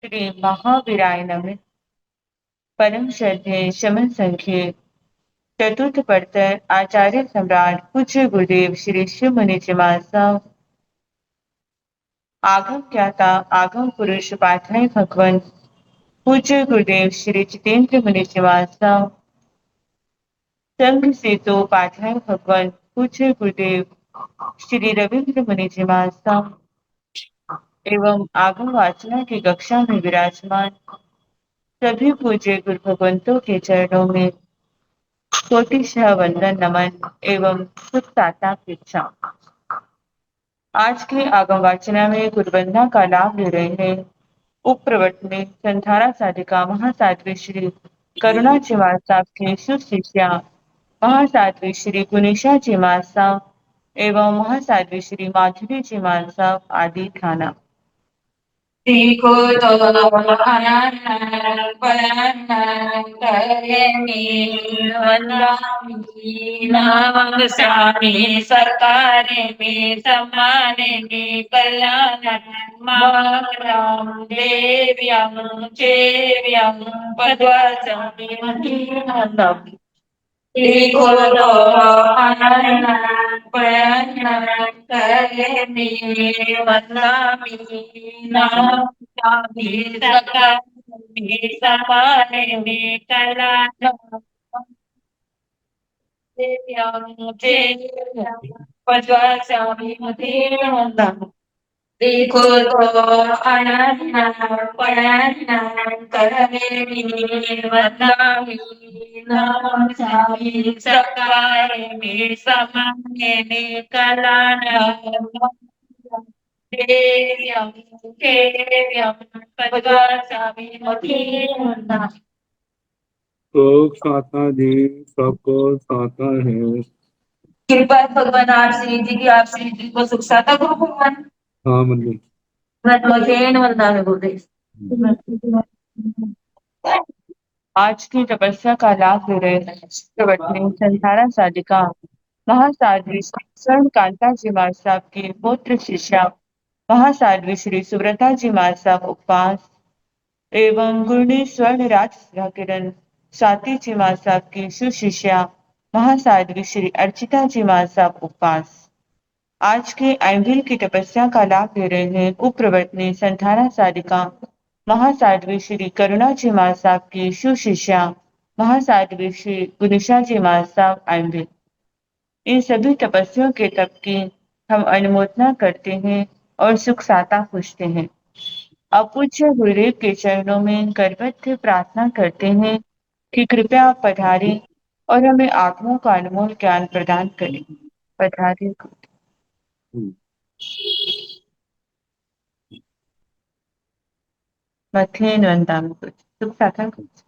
श्री महावीराय नमः। परम श्रद्धेय शमन संख्य चतुर्थ परतर आचार्य सम्राट पूज्य गुरुदेव श्री शिव मुनि महाराज। आगम ज्ञाता आगम पुरुष पाठाई भगवान पूज्य गुरुदेव श्री जितेंद्र मुनि महाराज। संघ से तो पाठाई भगवान पूज्य गुरुदेव श्री रविंद्र मुनि महाराज एवं आगम वाचना की कक्षा में विराजमान सभी पूज्य गुरु भगवंतों के चरणों में कोटिशः वंदन नमन एवं सुख साता पृच्छा। आज के आगम वाचना में गुरुवंदना का लाभ ले रहे हैं उप प्रवर्तनी संधारा साधिका महासाध्वी श्री करुणा जी महाराज साहब के सुशिष्या महासाध्वी श्री गुणेशा जी महाराज साहब एवं महासाध्वी श्री माधुरी जी महाराज साहब आदि थाना। देखो तो अनंत वंदामि नमस्यामि सरकारे में सम्माने कल्याण मंगलम देव्यं चेव्यं पद्वसंति मंगलम। देखो तो अनंत वंदामि नमस्यामि सरकारे सम्माने कल्याण देखो तो वदामि नमस्यामि सकारे में समाने कलान देव्यं देव्यं पद्वसामि मधीरं। लोक साता जी सबको साता है। कृपा भगवान आप श्री जी की आप श्री जी को सुख साता को भगवान। हाँ मंदिर वंदना बोलते। आज की तपस्या का लाभ ले रहे प्रवर्तनी संधारा साधिका महासाध्वी श्री स्वर्ण कांता जी महाराज साहब की पुत्र शिष्या महासाध्वी श्री सुव्रता जी महाराज साहब उपवास एवं गुरुणी स्वर्ण राज किरण स्वाति जी महाराज साहब की सुशिष्या महासाध्वी श्री अर्चिता जी महाराज साहब उपवास। आज के आइंभिल की तपस्या का लाभ ले रहे हैं उप प्रवर्तनी संधारा साधिका महासाध्वी श्री करुणा जी महाराज साहब की सुशिष्या महासाध्वी श्री गुनिशा जी महाराज साहब आइंभिल। इन सभी तपस्वियों के तप की हम अनुमोदना करते हैं और सुख साता पूछते हैं। अपूज्य गुरुदेव के चरणों में करबद्ध प्रार्थना करते हैं कि कृपया आप पधारें और हमें आत्माओं का अनमोल ज्ञान प्रदान करें। पधारें। मथेन वंदामि कुछ सुख साता कुछ।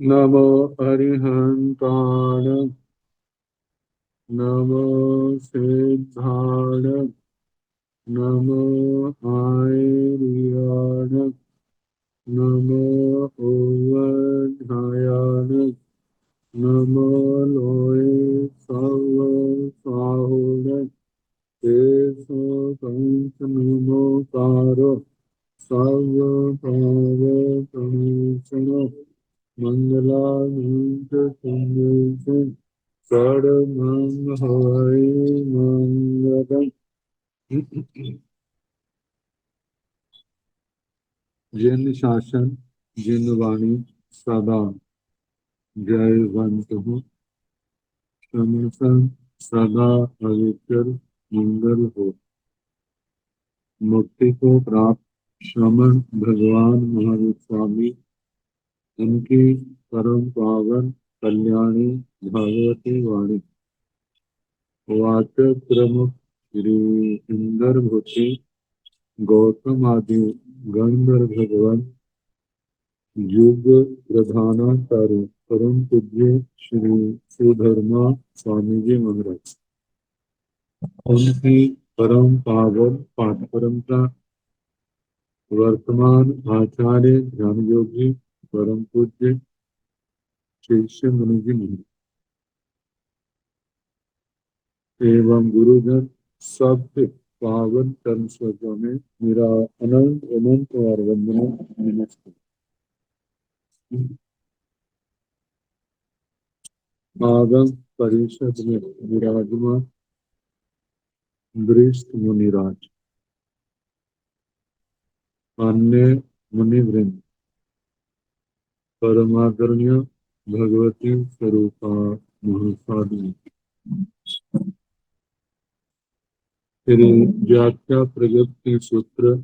नमो अरिहंताण नमो सिद्धाण नमो आयर्याण नमो ओवधायाण नमो लोये सव साहुण तेसो संत नमोकारो सर्व भाव प्रणीषण मंगलानीत संदेश षडमं हरि मंगलम। जिन शासन जिन वाणी सदा जयवंत हो समसन सदा पवित्र मंगल हो। मुक्ति को प्राप्त श्रमण भगवान महावीर स्वामी उनकी परम पावन कल्याणी भागवती वाणी वाचक प्रमुख श्री इंदर भूति गौतम आदि गंधर्व भगवान युग प्रधानाचार्य परम पूज्य श्री सुधर्मा स्वामी जी महाराज उनकी परम पावन पाठ परंपरा वर्तमान आचार्य ध्यान योगी परम पूज्य शिष्य मुनि जी महाराज एवं गुरुजन सब पावन कर्म स्वरूप में मेरा अनंत अनंत और वंदना नमस्कार। आगम परिषद में विराजमान वरिष्ठ मुनिराज, अन्य मुनिवृंद, परमादरणीय भगवती स्वरूपा महासाधु, श्री व्याख्या प्रगति सूत्र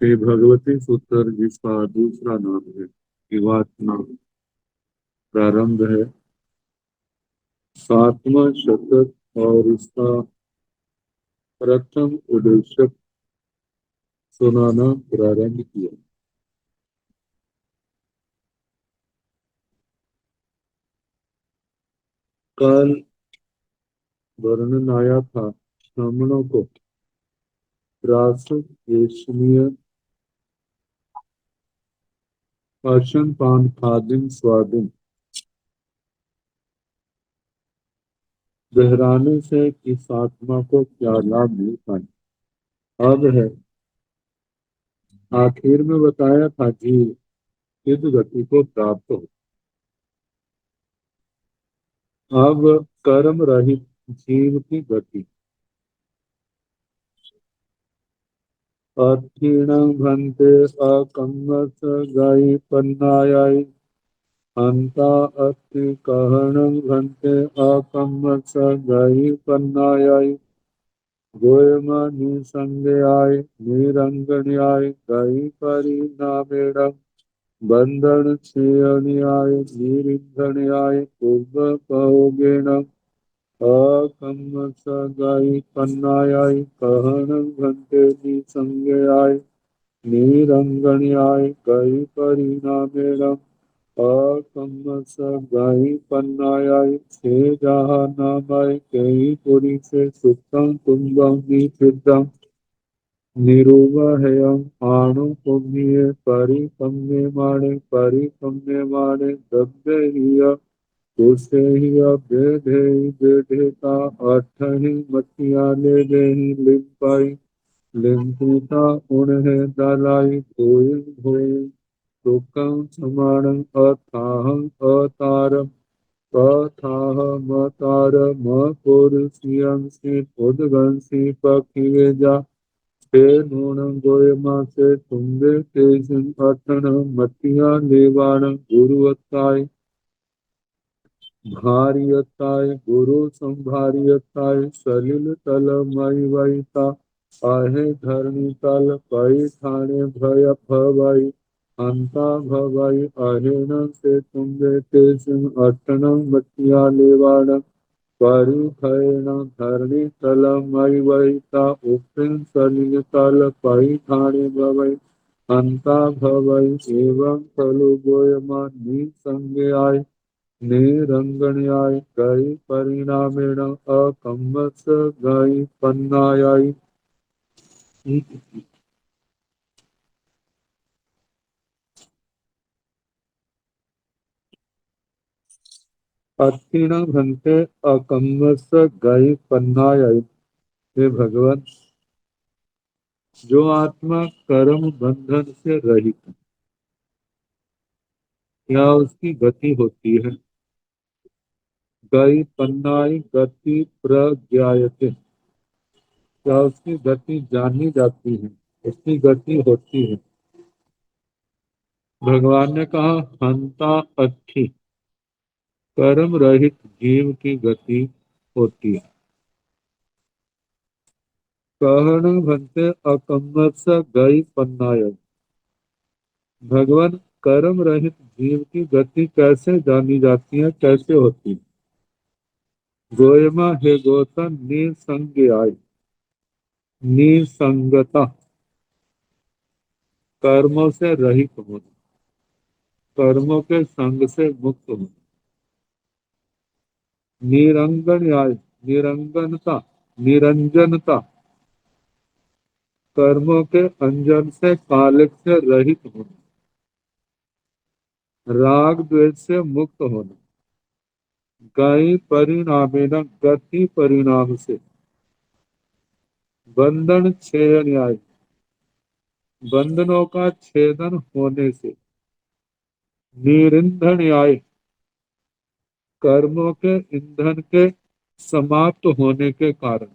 श्री भगवती सूत्र जिसका दूसरा नाम है विवाचना प्रारंभ है। सातवां शतक और इसका प्रथम उद्देश्य सुनाना प्रारंभ किया। कल वर्णन आया था ब्राह्मणों को राष्ट्रीय पाचन पान खादिम स्वादिम गहराने से इस आत्मा को क्या लाभ मिलता है। अब है आखिर में बताया था कि इस गति को प्राप्त हो। अब कर्म रहित जीव की गति अक्षीण भंते अकम्मस गायी पन्नायाई अंता अस्थि कहणं भंते अकम्मस गायी पन्नायाई गोयमा निसंज्ञाय निरंगण्याय गायी परिणामेण बंधन क्षीणयाय निरिंधण्याय पूर्वपयोगेन अकम्मस गायी पन्नायाय कहणं भंते निसंज्ञाय निरंगण्याय गायी परिणामेण अकम्मस गायी पन्नायाय छे जहाँ नामाय कई पुरी से सुखम तुंगम निषिद्धम निरूपहयम आणु पुण्य परिपम्य माणे दब्बे हिय तुसे हिय बेधे बेधेता अठहि मतिया ले देहि लिंपाई लिंपिता उन्हें दलाई धोई धोई सुखं समानं अथाहं अतारम अथाह मतार म पुरुषियंसि उद्गंसि पक्षिवेजा ते नूनं गोयमासे तुम्बे तेजं अठन मतिया लेवाण गुरुवत्ताय भार्यताय गुरु संभार्यताय सलिल तल मई वैता आहे धरणी तल पई ठाणे भय भवाई अंता भवाई आहेण से तुम्बे तेजं अठन मतिया लेवाण परिखयण धरणी तलमयि वैता उपेन सलिल तल परिठाणे भवै अंता भवै एवं खलु गोयमा निसंज्ञाय निरंगण्याय गई परिणामेण अकम्मस गई पन्नायाय अक्षीण भंते अकम्मस गई पन्नायाय। हे भगवान, जो आत्मा कर्म बंधन से रहित है, क्या उसकी गति होती है। गई पन्नाई गति प्रज्ञायते, क्या उसकी गति जानी जाती है, उसकी गति होती है। भगवान ने कहा हंता अच्छी कर्म रहित जीव की गति होती है। कहण भंते अकम्मस गई पन्नाय। भगवान, कर्म रहित जीव की गति कैसे जानी जाती है, कैसे होती है। गोयमा हे गौतम निसंज्ञाय, निसंगता कर्मों से रहित होना, कर्मों के संग से मुक्त होना। निरंगण्याय, निरंगनता निरंजनता कर्मों के अंजन से कालिक से रहित होना। राग द्वेष से मुक्त होना। गई परिणामेन गति परिणाम से, बंधन छेद न्याय, बंधनों का छेदन होने से, निरिंधन न्याय, कर्मों के ईंधन के समाप्त होने के कारण,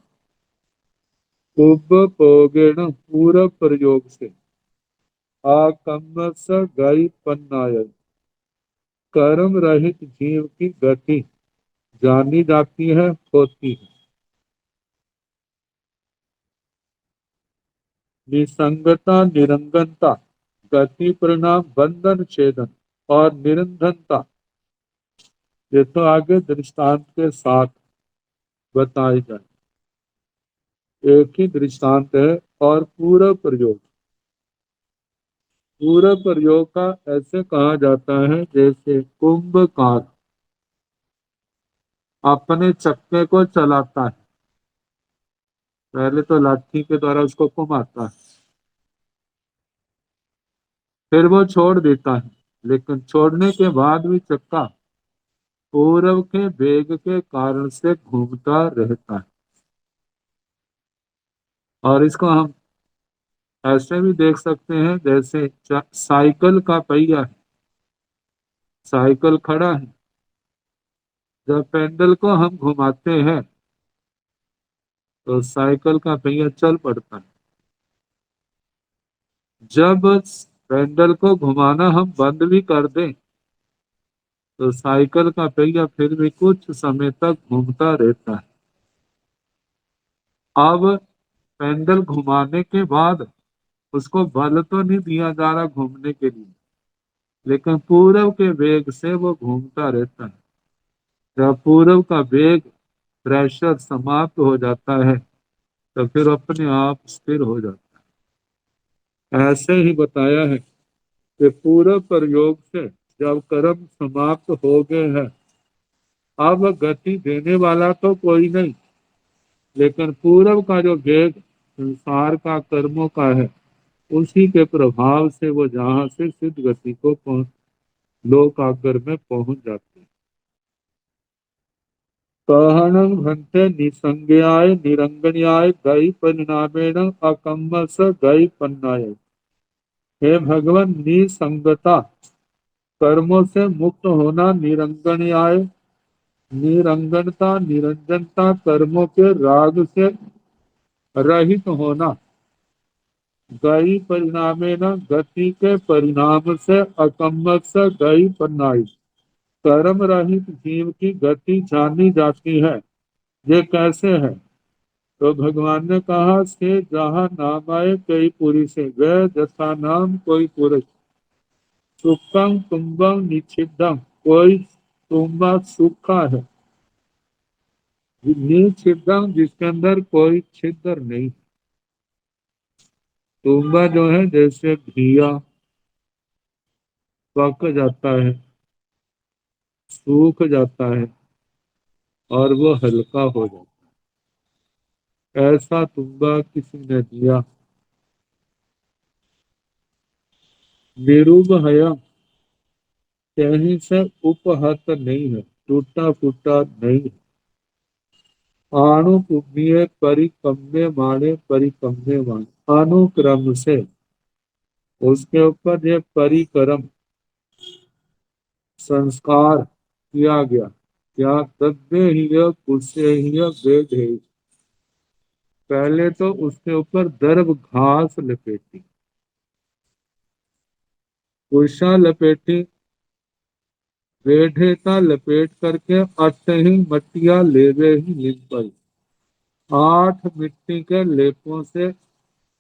उपभोगेण पूर्व प्रयोग से, आकम्मस गई पन्नाय, कर्म रहित जीव की गति जानी जाती है, होती है। निसंगता निरंगनता, गति परिणाम बंधन छेदन और निरंधनता, ये तो आगे दृष्टांत के साथ बताई जाए। एक ही दृष्टांत है और पूरा प्रयोग, पूरा प्रयोग का ऐसे कहा जाता है जैसे कुंभकार अपने चक्के को चलाता है, पहले तो लाठी के द्वारा उसको घुमाता है, फिर वो छोड़ देता है, लेकिन छोड़ने के बाद भी चक्का पूरब के वेग के कारण से घूमता रहता है। और इसको हम ऐसे भी देख सकते हैं जैसे साइकिल का पहिया है, साइकिल खड़ा है, जब पैडल को हम घुमाते हैं तो साइकिल का पहिया चल पड़ता है। जब पैडल को घुमाना हम बंद भी कर दें तो साइकिल का पहिया फिर भी कुछ समय तक घूमता रहता है। अब पैडल घुमाने के बाद उसको बल तो नहीं दिया जा रहा घूमने के लिए, लेकिन पूरब के वेग से वो घूमता रहता है। जब पूरब का वेग प्रेशर समाप्त हो जाता है तो फिर अपने आप स्थिर हो जाता है। ऐसे ही बताया है कि पूरब प्रयोग से जब कर्म समाप्त हो गए हैं, अब गति देने वाला तो कोई नहीं, लेकिन पूरब का जो वेग संसार का कर्मों का है, उसी के प्रभाव से वो जहां से सिद्ध गति को पहुंच लोक आकर में पहुंच जाते हैं। कहनं भंते निसंज्ञाय निरंगन्याय गई परिणामेण अकम्मस गई पन्नाय। हे भगवान, निसंगता कर्मों से मुक्त होना, निरंगन्याय निरंगनता निरंजनता कर्मों के राग से रहित होना, गई परिणामे न गति के परिणाम से, अकम्मस गई पन्नाई, कर्म रहित जीव की गति जानी जाती है। ये कैसे है? तो भगवान ने कहा से जहाँ नाम आए कई पुरुष है, वह जथा नाम कोई पुरुष, सुखम तुम्बम निच्छिदम, कोई तुम्बा सूखा है, निच्छिदम जिसके अंदर कोई छिद्र नहीं। तुम्बा जो है जैसे घिया पक जाता है, सूख जाता है और वो हल्का हो जाता है, ऐसा तुम्बा किसी ने दिया। निरुब है, कहीं से उपहत नहीं है, टूटा फूटा नहीं है। आणुपुण्य परिकम्य माने परिकम्य माने, अनुक्रम से उसके ऊपर ये परिक्रम संस्कार किया गया। क्या तद्य ही कुशे ही वेद है, पहले तो उसके ऊपर दर्भ घास लपेटी, कुशा लपेटी, वेढ़ेता लपेट करके अट ही मटिया लेवे ही लिपई, 8 मिट्टी के लेपों से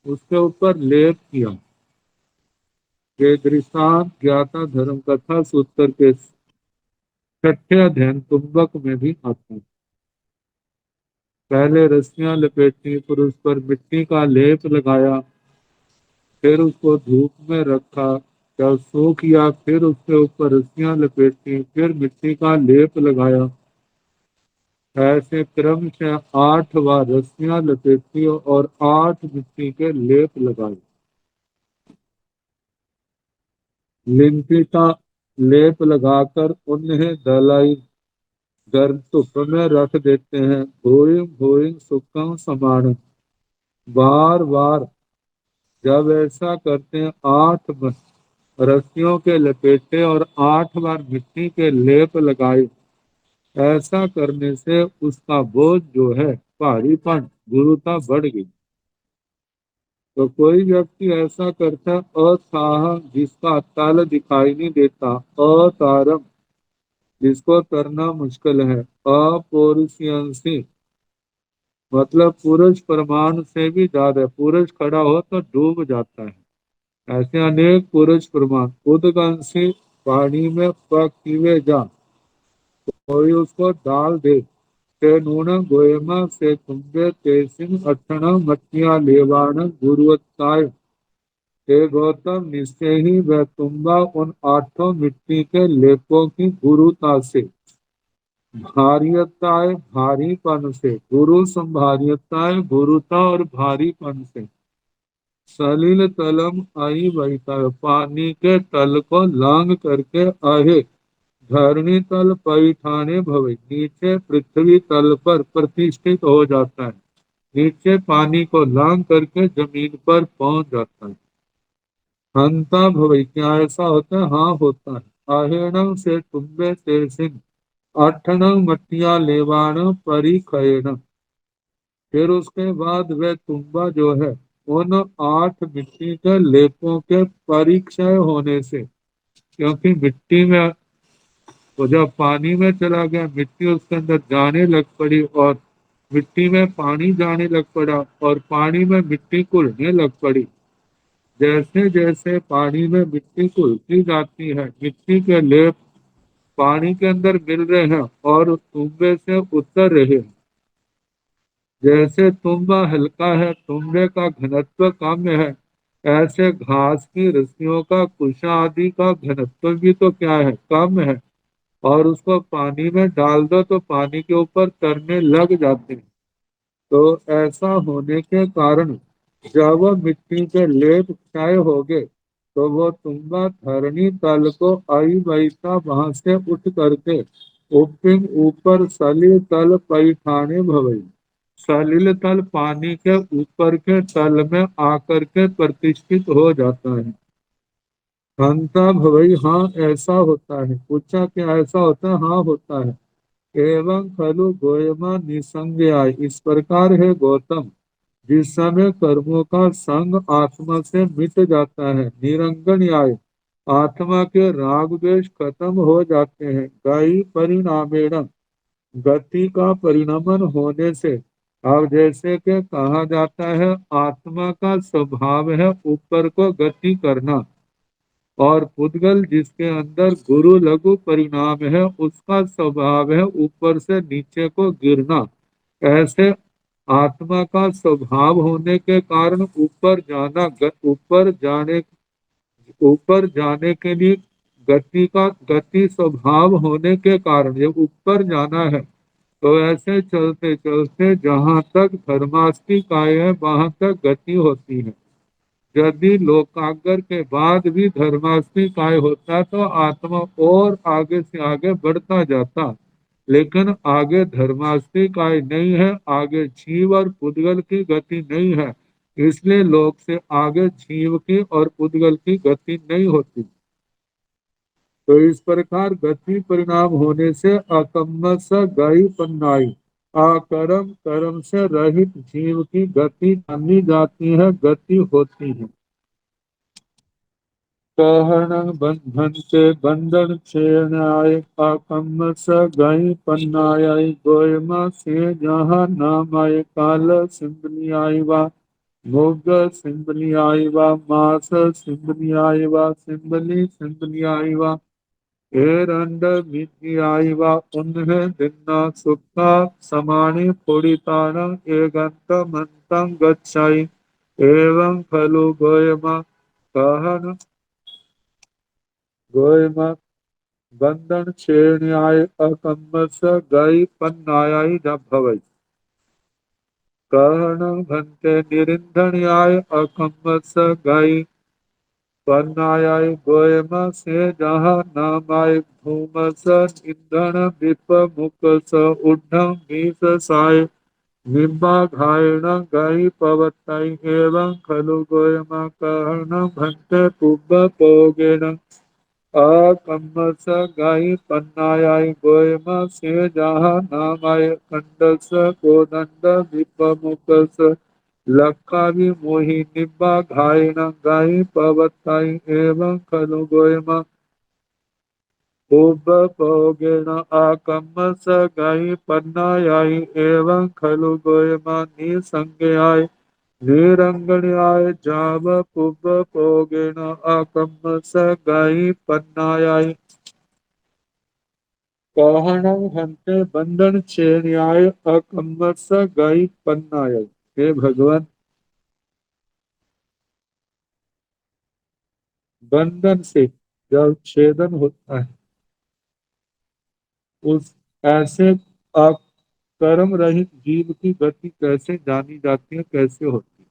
उसके ऊपर लेप किया। ये दृष्टांत ज्ञाता धर्म कथा सूत्र के 6ठे अध्ययन तुम्बक में भी आता है। पहले रस्सियां लपेटी, फिर उस पर मिट्टी का लेप लगाया, फिर उसको धूप में रखा, जब सूख गया फिर उसके ऊपर रस्सियां लपेटी, फिर मिट्टी का लेप लगाया। ऐसे क्रम से 8 बार रस्सियां लपेटी और 8 मिट्टी के लेप लगाए। लिंपिता लेप लगाकर उन्हें दलाई, धूप में रख देते हैं। भूइं भूइं सुखम समान, बार बार जब ऐसा करते हैं, 8 रस्सियों के लपेटे और 8 बार मिट्टी के लेप लगाए। ऐसा करने से उसका बोझ जो है, भारीपन, गुरुता बढ़ गई। तो कोई व्यक्ति ऐसा करता है, अथाह जिसका तल दिखाई नहीं देता, अतारम जिसको तरना मुश्किल है, अपौरुषीयंसी मतलब पुरुष प्रमाण से भी ज्यादा, पुरुष खड़ा हो तो डूब जाता है। ऐसे अनेक पुरुष प्रमाण, उदगंसी पानी में पकीवे जा, कोई उसको डाल दे। ते नून गोयमा से तुम्बे तेसिन अठण मटिया लेवाण गुरुवत्ताय। हे गौतम, निश्चय ही वह तुम्बा उन 8 मिट्टी के लेपों की गुरुता से, भारीयताय भारीपन से, गुरु संभार्यताय गुरुता और भारीपन से, सलिल तलम आई बहिता पानी के तल को लांग करके आहे, धरणी तल पैठाने भवे नीचे पृथ्वी तल पर प्रतिष्ठित हो जाता है। नीचे पानी को लांग करके जमीन पर पहुंच जाता है। हंता भवे, क्या ऐसा होता है? हाँ होता है। आहेणम से तुम्बे तेसिन, अठनम मटिया लेवाण परिखयन। फिर उसके बाद वह तुम्बा जो है, उन 8 मिट्टी के लेपों के परिक्षय होने से, क्योंकि मिट्टी में वो जब पानी में चला गया, मिट्टी उसके अंदर जाने लग पड़ी और मिट्टी में पानी जाने लग पड़ा और पानी में मिट्टी घुलने लग पड़ी। जैसे जैसे पानी में मिट्टी घुलती जाती है, मिट्टी के लेप पानी के अंदर मिल रहे हैं और तुम्बे से उतर रहे हैं। जैसे तुम्बा हल्का है, तुम्बे का घनत्व कम है, ऐसे घास की रस्सियों का, कुशा आदि का घनत्व भी तो क्या है? कम है। और उसको पानी में डाल दो तो पानी के ऊपर तरने लग जाते हैं। तो ऐसा होने के कारण जब वह मिट्टी के लेप क्षय हो गए, तो वो तुम्बा धरणी तल को आई बैठा, वहां से उठ करके उपिम ऊपर सलिल तल पैठाने भवई, सलिल तल पानी के ऊपर के तल में आकर के प्रतिष्ठित हो जाता है। हंता भवई, हाँ ऐसा होता है। पूछा क्या ऐसा होता है? हाँ होता है। एवं खलु गोयमा निसंज्ञाय, इस प्रकार है गौतम, जिस समय कर्मों का संग आत्मा से मिट जाता है, निरंगन आय आत्मा के राग द्वेष खत्म हो जाते हैं, गई परिणामेण गति का परिणमन होने से। अब जैसे कि कहा जाता है, आत्मा का स्वभाव है ऊपर को गति करना, और पुद्गल जिसके अंदर गुरु लघु परिणाम है, उसका स्वभाव है ऊपर से नीचे को गिरना। ऐसे आत्मा का स्वभाव होने के कारण ऊपर जाना, ऊपर जाने के लिए गति स्वभाव होने के कारण ये ऊपर जाना है। तो ऐसे चलते चलते जहां तक धर्मास्तिकाय है, वहां तक गति होती है। यदि लोकाग्र के बाद भी धर्मास्ती काय होता तो आत्मा और आगे से आगे बढ़ता जाता, लेकिन आगे धर्मास्ती काय नहीं है, आगे जीव और पुद्गल की गति नहीं है। इसलिए लोक से आगे जीव की और पुद्गल की गति नहीं होती। तो इस प्रकार गति परिणाम होने से अकम्म स गई पन्नाई, अकर्म कर्म से रहित जीव की गति जानी जाती है, गति होती है। कहन बंधन से बंधन छेड़ाए, पाकम स गई पन्नाई, गोयमा से जहाँ नाम आए, काल सिंबनी आई वा, भोग सिंबनी आई वा, मास सिंबनी आई वा, सिंबली सिंबनी आई वा, एरंड मिति आई वा, उन्हें दिन्ना सुखा समानी पुड़ितान, एगंत मंतं गच्छाई, एवं खलु गोयमा कहन गोयमा बंधन छेड़ाए, अकम्मस गई पन्नाई न भवई, कहन भंते निरिंधन आय, अकम्मस गई पन्नाय गोयम से जहाँ नामाय धूमस ईंधन विप मुख स उड्ढम मीस साय निम्बा घायण गई पवतई एवं खलु गोयम कहन भंते पुब पोगेन अकम्मस गाई पन्नाय गोयम से जहाँ नामाय खंडस कोदंड विपमुखस लक्कावि मोहि निब्बा घायण गाई पवताई एवं खलु गोयम उब पोगेण आकम्मस गाई पन्नाय एवं खलु गोयम निसंज्ञाय निरंगण्याय जाव पुब पोगेण आकम्मस गाई पन्नाय कहणं हंते बंधन छेन्याय अकम्मस गाई पन्नाय। हे भगवान, बंधन से जब छेदन होता है उस ऐसे आप कर्म रहित जीव की गति कैसे जानी जाती है, कैसे होती है?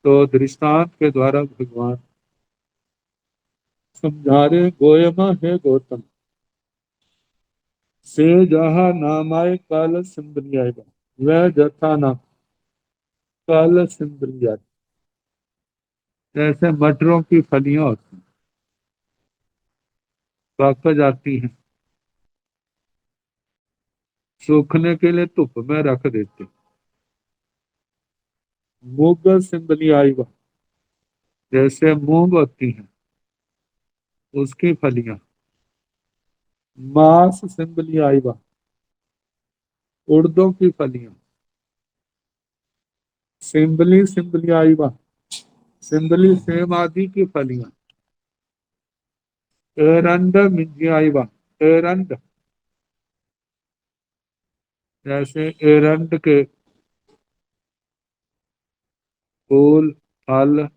तो दृष्टांत के द्वारा भगवान समझा रहे, गोयमा है गौतम से जहा नामाय काल सिंबरियाय वह जथा नाम काल सिंबरियाय। जैसे मटरों की फलियां होती हैं, पक जाती हैं, सूखने के लिए धूप में रख देते। मूंग सिंबरियाय जैसे मूंग होती हैं उसकी फलियां। मांस सिंबलियाय उड़दों की फलियां। सिंबली सिंबलियाई सिंबली सेम आदि की फलियां। एरंड मिंजियाई एरंड जैसे एरंड के फूल फल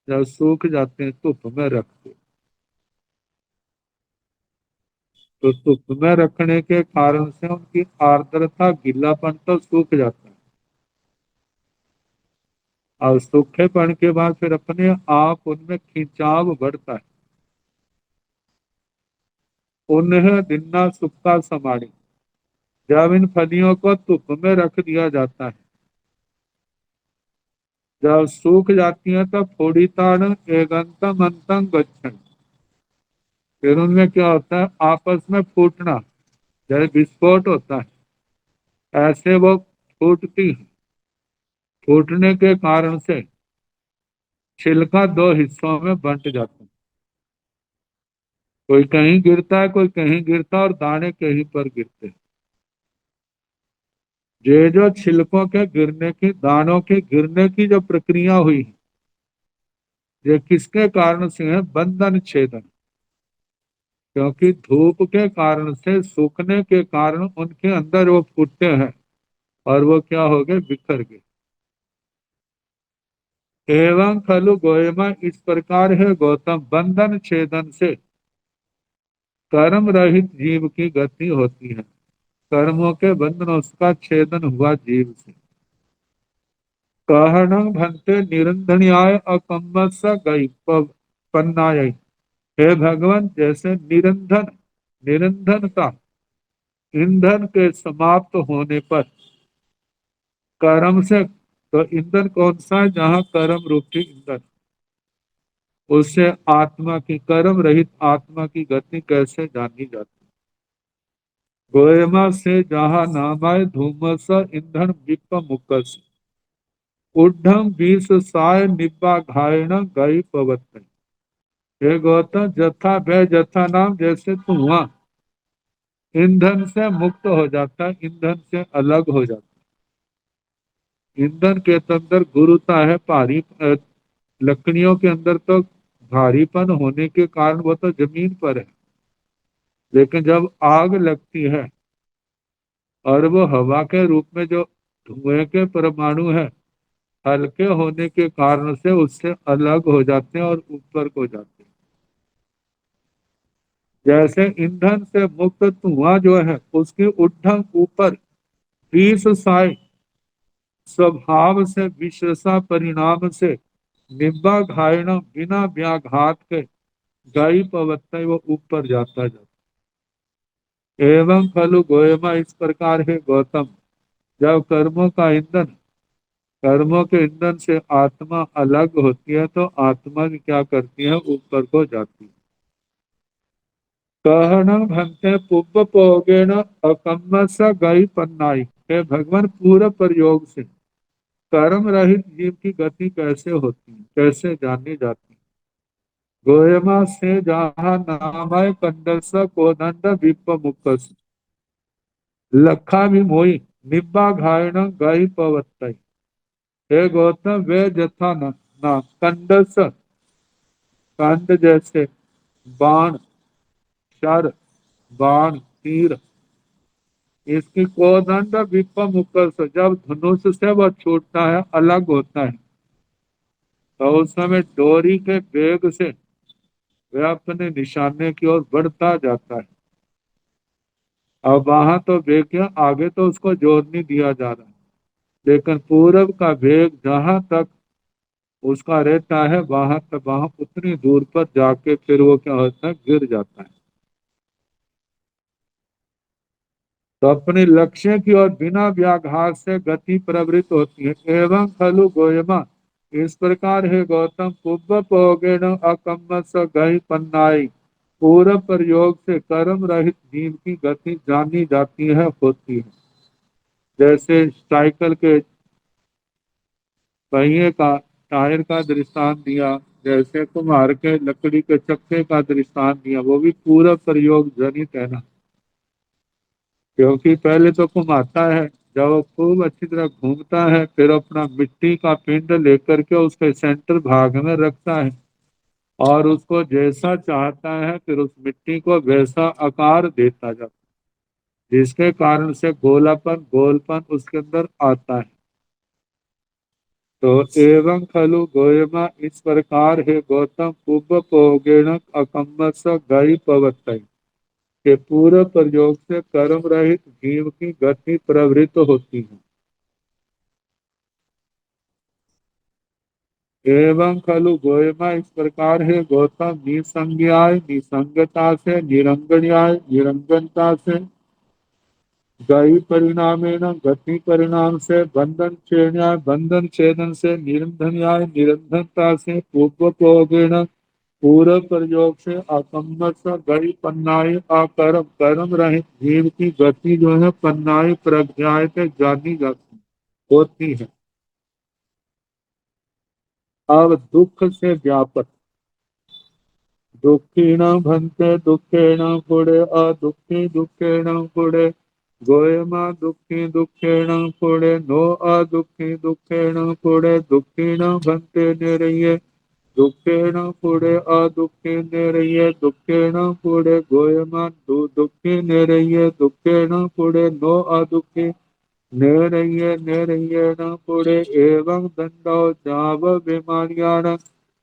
जब सूख जाते हैं धूप में रखते, तो धूप में रखने के कारण से उनकी आर्द्रता गीलापन तो सूख जाता है और सूखेपन के बाद फिर अपने आप उनमें खिंचाव बढ़ता है। उन्हें दिन्ना सुक्का समाड़ी, जब इन फलियों को धूप में रख दिया जाता है, जब सूख जाती हैं तो फोड़ी ताड़ एगंतम अंतम गच्छन, फिर उनमें क्या होता है, आपस में फूटना, जैसे विस्फोट होता है ऐसे वो फूटती हैं। फूटने के कारण से छिलका दो हिस्सों में बंट जाता है, कोई कहीं गिरता है कोई कहीं गिरता है और दाने कहीं पर गिरते हैं। ये जो छिलकों के गिरने की, दानों के गिरने की जो प्रक्रिया हुई है, ये किसके कारण से है? बंधन छेदन। क्योंकि धूप के कारण से, सूखने के कारण उनके अंदर वो फूटते हैं और वो क्या हो गए, बिखर गए। एवं खलु गोयमा, इस प्रकार है गौतम, बंधन छेदन से कर्म रहित जीव की गति होती है। कर्मों के बंधन, उसका छेदन हुआ जीव से। कहणं भंते निरंधन्याय अकम्मस गई पन्नाय। हे भगवान, जैसे निरंधन, निरंधनता ईंधन के समाप्त होने पर कर्म से, तो ईंधन कौन सा है? जहां कर्म रूपी ईंधन, उससे आत्मा की, कर्म रहित आत्मा की गति कैसे जानी जाती? गोयमा से जहां नामाय धूमस ईंधन विप मुकस उड्ढम बीस साय निब्बा घायण गई पवत। हे गौतम, जथा भय जथा नाम, जैसे धुआं ईंधन से मुक्त हो जाता है, ईंधन से अलग हो जाता है। ईंधन के अंदर गुरुता है, भारी लकड़ियों के अंदर तो भारीपन होने के कारण वो तो जमीन पर है, लेकिन जब आग लगती है और वो हवा के रूप में जो धुएं के परमाणु है, हल्के होने के कारण से उससे अलग हो जाते हैं और ऊपर को जाते हैं। जैसे ईंधन से मुक्त धुआं जो है, उसकी उड्डम ऊपर 20 साय स्वभाव से, विशेषा परिणाम से निब्बा घायण बिना व्याघात के गाई पवत्ता वो ऊपर जाता जाता। एवं खलु गोयमा इस प्रकार है गौतम, जब कर्मों के ईंधन से आत्मा अलग होती है तो आत्मा भी क्या करती है, ऊपर को जाती है। कहना भंते पुब्ब पोगेण अकम्मस गई पन्नाई। हे भगवान, पूरा प्रयोग से कर्म रहित जीव की गति कैसे होती है, कैसे जानी जाती है। गोयमा से जहाँ नामय कंडस कोदंड विप मुक्कस लखा भी मोई निब्बा घायण गई पवत्तई। हे गौतम, वे जथा ना कंडस, कंड जैसे बाण, शर, बाण, तीर, इसकी कोदंड विप्पा मुकर से जब धनुष से वह छूटता है, अलग होता है, तो उस समय डोरी के वेग से वह अपने निशाने की ओर बढ़ता जाता है। अब वहां तो देखिए, आगे तो उसको जोर नहीं दिया जा रहा है, लेकिन पूरब का वेग जहां तक उसका रहता है, वहां तक वहां उतनी दूर पर जाके फिर वो क्या होता है, गिर जाता है। तो अपने लक्ष्य की ओर बिना व्याघात से गति प्रवृत्त होती है। एवं खलु गोयमा इस प्रकार है गौतम, पुब्ब पोगेण अकम्मस गई पन्नाई। पूर्व प्रयोग से कर्म रहित जीव की गति जानी जाती है, होती है। जैसे साइकिल के पहिए का, टायर का दृष्टांत दिया, जैसे कुम्हार के लकड़ी के चक्के का दृष्टांत दिया, वो भी पूरा प्रयोग जनित है ना। क्योंकि पहले तो घुमाता है, जब वो खूब अच्छी तरह घूमता है, फिर अपना मिट्टी का पिंड लेकर के उसके सेंटर भाग में रखता है, और उसको जैसा चाहता है फिर उस मिट्टी को वैसा आकार देता जाता है, जिसके कारण से गोलपन उसके अंदर आता है। तो एवं खलु गोयमा इस प्रकार है गौतम, पुब्ब पोगेण अकम्मस गई पवत्तई के पूरे प्रयोग से कर्म रहित जीव की गति प्रवृत्त होती है। एवं खलु गोयमा इस प्रकार है गौतम, निसंज्ञाय निसंगता से, निरंगन्याय निरंगनता से, गई परिणामेण गति परिणाम से, बंधन छेन्याय बंधन छेदन से, निरंधन्याय निरंधनता से, पूर्वोपयोगेण पूर्व प्रयोग से, अकम्मस गई पन्नाई अकर्म कर्म रहित जीव की गति जो है पन्नाई प्रज्ञाय से जानी जाती होती है। अब दुख से व्यापक, दुखीण भंते दुखेण पुड़े अदुखी दुखेण पुड़े। गोयमा दुखी दुखेण पुड़े नो अदुखी दुखेण पुड़े। दुखीण भंते निरये दुखेण पुड़े अदुखी निरये दुखेण पुड़े। गोयमा दुखी निरये दुखेण पुड़े नो अदुखी निरये निरयेण पुड़े। एवं दंडो जाव विमान्यान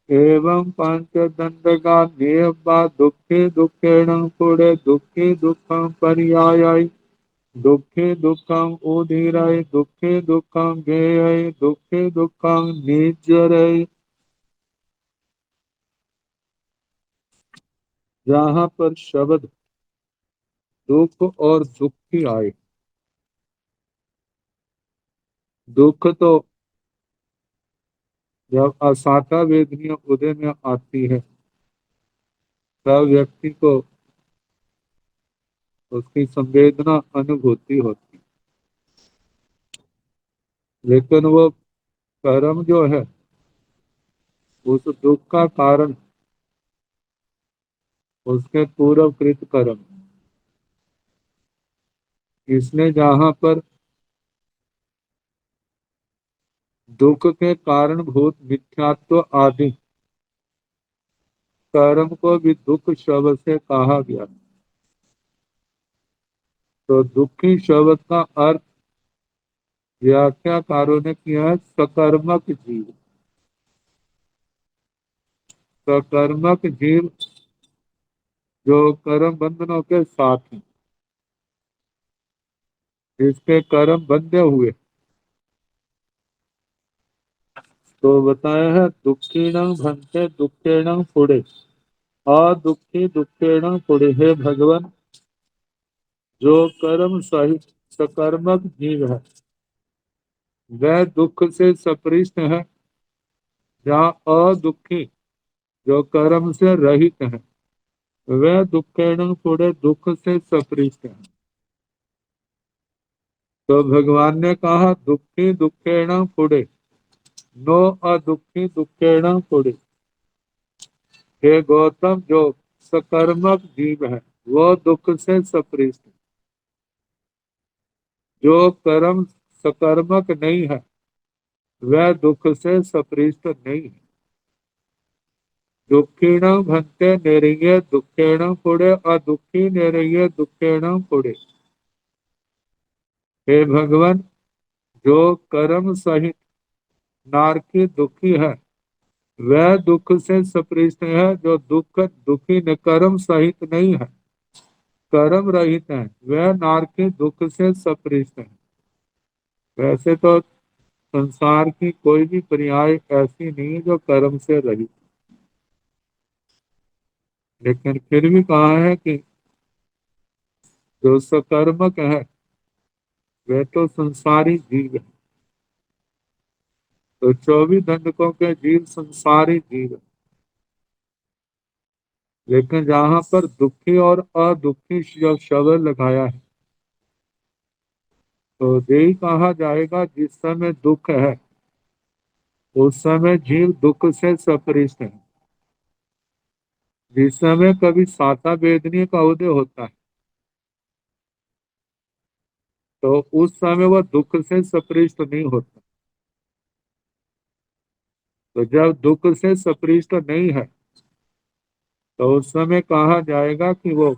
एवं पंचदंडका नियमा दुखे दुखेण पुड़े। दुखे दुखम पर्याय दुखे दुखम उदीरय दुखे दुखम गेय दुखे दुखम निजरय। जहाँ पर शब्द दुख और दुखी आए, दुख तो जब असाता वेदनियों उदय में आती है, तब व्यक्ति को उसकी संवेदना अनुभूति होती है। लेकिन वो कर्म जो है, उस दुख का कारण उसके पूर्व कृत कर्म, इसने जहां पर दुख के कारण भूत मिथ्यात्व आदि कर्म को भी दुख शब्द से कहा गया। तो दुखी शब्द का अर्थ व्याख्याकारों ने किया है सकर्मक जीव। सकर्मक जीव जो कर्म बंधनों के साथ हैं, जिसके कर्म बंधे हुए, तो बताया है दुखीणं भंते दुखेण पुड़े, अदुखी दुखेण पुड़े। हे भगवान, जो कर्म सहित सकर्मक जीव है वह दुख से सपृष्ट है, जहाँ अदुखी जो कर्म से रहित है वह दुखेण पुड़े दुख से सपृष्ट है। तो भगवान ने कहा दुखी दुखेण पुड़े, नो अदुखी दुखेण पुड़े। हे गौतम, जो सकर्मक जीव है वो दुख से सपृष्ट है। जो कर्म सकर्मक नहीं है वह दुख से सपृष्ट नहीं है। दुखीण भंते निरय दुखेण पुड़े, अदुखी निरय दुखेण पुड़े। हे भगवान, जो कर्म सहित नारकी दुखी है वह दुख से सपृष्ट है। जो दुखी न कर्म सहित नहीं है, कर्म रहित है, वह नारकी दुख से सपृष्ट है। वैसे तो संसार की कोई भी पर्याय ऐसी नहीं है जो कर्म से रहित, लेकिन फिर भी कहा है कि जो सकर्मक है वह तो संसारी जीव है। तो 24 दंडकों के जीव संसारी जीव है, लेकिन जहां पर दुखी और अदुखी जो शब्द लगाया है तो यही कहा जाएगा जिस समय दुख है उस समय जीव दुख से सपृष्ट है। जिस समय कभी साता वेदनी का उदय होता है तो उस समय वह दुख से सपृष्ट नहीं होता। तो जब दुख से सपृष्ट नहीं है तो उस समय कहा जाएगा कि वो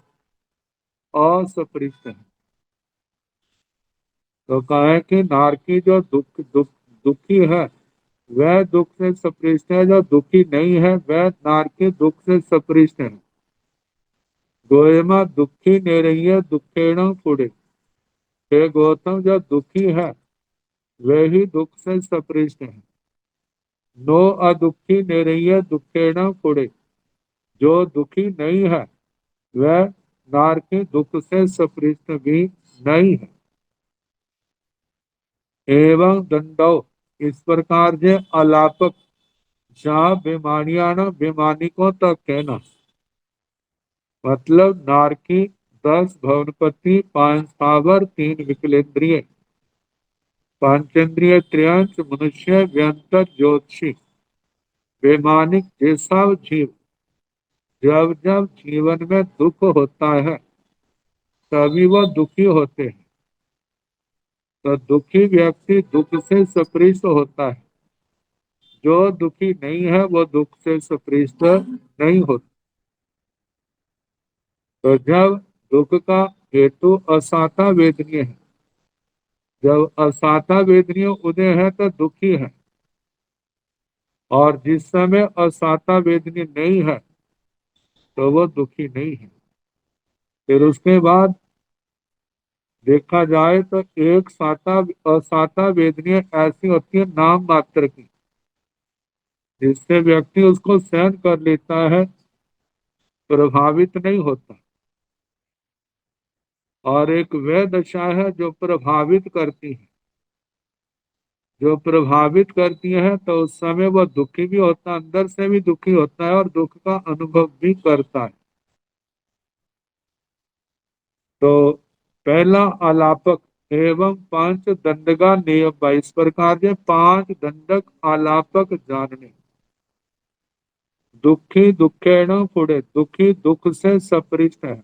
असपृष्ट है। तो कहा कि नारकी जो दुखी है वह दुख से सपृष्ट है, जो दुखी नहीं है वह नारकी दुख से सपृष्ट है। गोयमा दुखी निरय दुखेण पुड़े। हे गौतम, जो दुखी है वह ही दुख से सपृष्ट है। नो अदुखी निरय दुखेण पुड़े। जो दुखी नहीं है वह नारकी दुख से सपृष्ट भी नहीं है। एवं दंडो, इस प्रकार जे अलापक जहाँ बेमानिया न बेमानिकों तक कहना, मतलब नारकी 10 भवनपति 5 स्थावर 3 विकलेंद्रिय पांचेंद्रिय त्रियांश मनुष्य व्यंतर ज्योतिषी बेमानिक जैसा जीव जब जब जीवन में दुख होता है तभी वह दुखी होते हैं। तो दुखी व्यक्ति दुख से सपृष्ट होता है, जो दुखी नहीं है वो दुख से सपृष्ट नहीं होता। तो जब दुख का हेतु असाता वेदनीय है, जब असाता वेदनीय उदय है तो दुखी है, और जिस समय असाता वेदनीय नहीं है तो वो दुखी नहीं है। फिर उसके बाद देखा जाए तो एक साता असाता वेदनीय ऐसी होती है नाम मात्र की, जिससे व्यक्ति उसको सहन कर लेता है, प्रभावित नहीं होता। और एक वह दशा है जो प्रभावित करती है। जो प्रभावित करती है तो उस समय वह दुखी भी होता है, अंदर से भी दुखी होता है और दुख का अनुभव भी करता है। तो पहला आलापक एवं पांच दंडगा नियम, इस प्रकार के 5 दंडक आलापक जानने। दुखी दुखेण पुड़े, दुखी दुख से सपृष्ट है।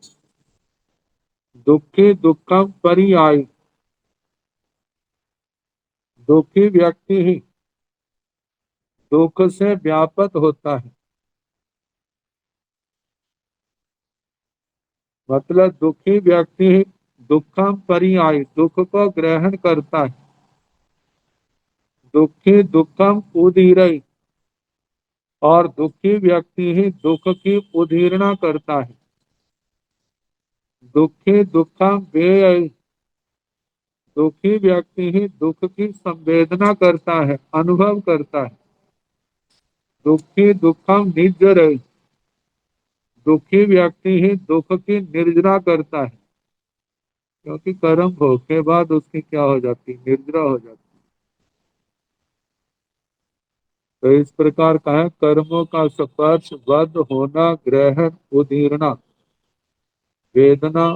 दुखी दुखम परियायी, दुखी व्यक्ति ही दुख से व्यापक होता है। मतलब दुखी व्यक्ति ही दुखम परियायी, दुख को ग्रहण करता है। दुखी दुखम उदीरई, और दुखी व्यक्ति ही दुख की उदीरना करता है। दुखी दुखम व्ययी, दुखी व्यक्ति ही दुख की संवेदना करता है, अनुभव करता है। दुखी दुखम निर्जर, दुखी व्यक्ति ही दुख की निर्जरा करता है, क्योंकि कर्म भोग के बाद उसकी क्या हो जाती है, निर्जरा हो जाती है। तो इस प्रकार का है, कर्मों का स्पर्श, बद्ध होना, ग्रहण, उदीर्णा, वेदना,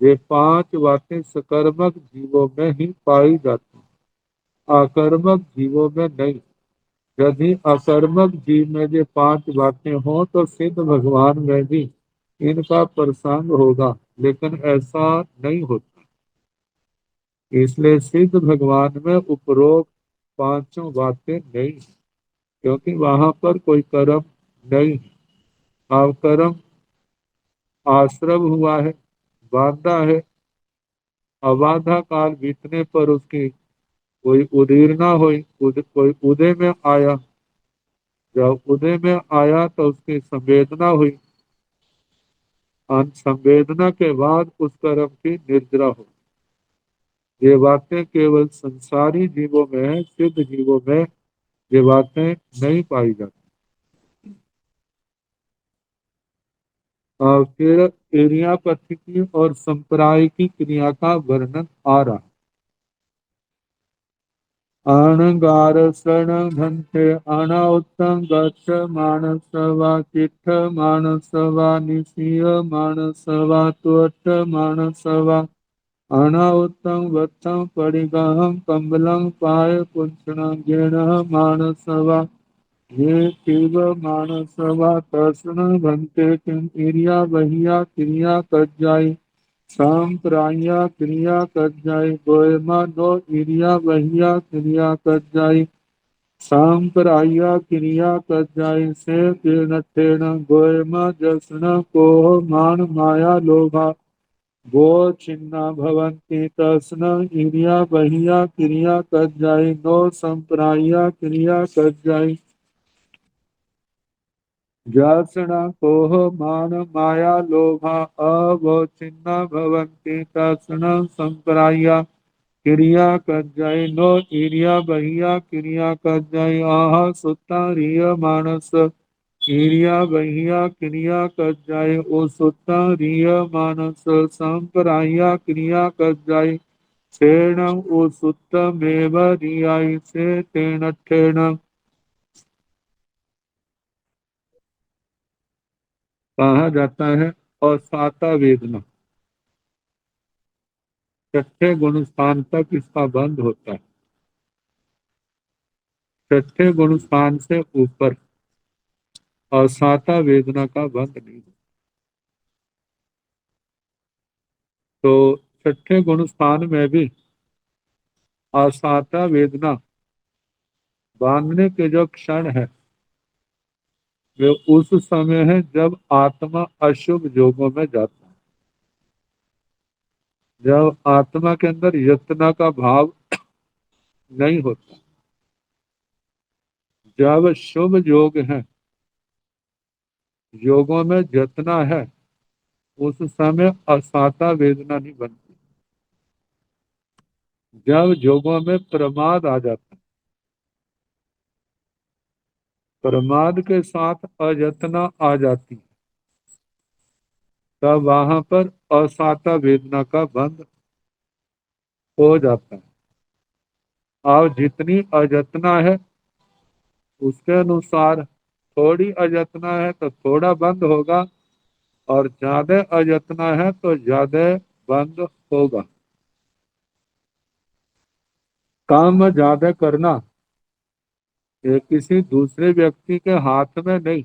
ये पांच बातें सकर्मक जीवों में ही पाई जाती हैं, आकर्मक जीवों में नहीं। यदि अकर्मक जीव में ये पांच बातें हो तो सिद्ध भगवान में भी इनका प्रसंग होगा, लेकिन ऐसा नहीं होता। इसलिए सिद्ध भगवान में उपरोक्त पांचों बातें नहीं, क्योंकि वहां पर कोई कर्म नहीं है। अब कर्म आश्रम हुआ है, बांधा है, अबाधा काल बीतने पर उसकी कोई उदीरना हुई, कोई उदय में आया, जब उदय में आया तो उसकी संवेदना हुई, संवेदना के बाद उस कर्म की निर्जरा हो। ये बातें केवल संसारी जीवों में है, सिद्ध जीवों में ये बातें नहीं पाई जाती। और फिर क्रियापति की और संप्राय की क्रिया का वर्णन आ रहा। अणगार शरण घंटे अनाउत्तम गच्छ मानस वा चिट्ठ मानस वा निशीय मानस वा त्वट्ट मानस वा अनाउत्तम वत्तम परिगहम कम्बलं पाय पुंसण गेण मानस वा ये शिव मानस वा तर्षण भंते किम क्रिया बहिया क्रिया कज्जाई सांप्राया क्रिया कज्जाई गोयमा नो क्रिया बहिया क्रिया कज्जाई सांप्राया क्रिया कज्जाई से तीर्णठेन गोयमा जसन को मान माया लोभा गो छिन्ना भवन्ति तस्न क्रिया बहिया क्रिया कज्जाई नो संप्राया क्रिया कज्जाई जासना कोह मान माया लोभा अवचिन्ना भवन्ति तस्न संपराया क्रिया कज्जय नो क्रिया बहिया क्रिया कज्जय आह सुता रिय मानस क्रिया बहिया क्रिया कज्जय ओ सुता रिय मानस संपराया क्रिया कज्जय तेन ओ सुतमेव रियाय से तेन ठेन कहा जाता है। और साता वेदना, छठे गुण स्थान तक इसका बंध होता है, छठे गुण स्थान से ऊपर और साता वेदना का बंध नहीं। तो छठे गुण स्थान में भी असाता वेदना बांधने के जो क्षण है वे उस समय है जब आत्मा अशुभ योगों में जाता है, जब आत्मा के अंदर यत्न का भाव नहीं होता। जब शुभ योग है, योगों में जतना है, उस समय असाता वेदना नहीं बनती। जब योगों में प्रमाद आ जाता है, प्रमाद के साथ अयतना आ जाती है, तब वहां पर असाता वेदना का बंध हो जाता है। और जितनी अयतना है उसके अनुसार, थोड़ी अयतना है तो थोड़ा बंद होगा, और ज्यादा अयतना है तो ज्यादा बंद होगा। काम ज्यादा करना ये किसी दूसरे व्यक्ति के हाथ में नहीं,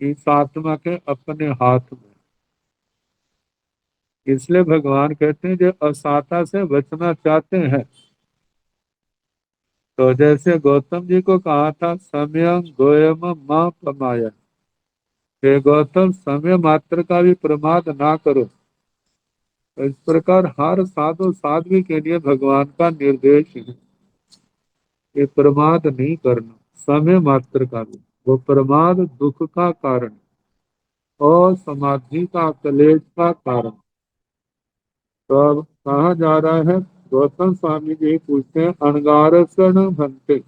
इस आत्मा के अपने हाथ में। इसलिए भगवान कहते हैं जो असाता से बचना चाहते हैं, तो जैसे गौतम जी को कहा था समयम गोयम माँ प्रमाय, हे गौतम समय मात्र का भी प्रमाद ना करो। तो इस प्रकार हर साधु साध्वी के लिए भगवान का निर्देश है कि प्रमाद नहीं करना, समय मात्र का भी। वो प्रमाद दुख का कारण और समाधि का कलेश का कारण। तो अब कहा जा रहा है, गौतम स्वामी जी पूछते हैं अनगारसण भंते,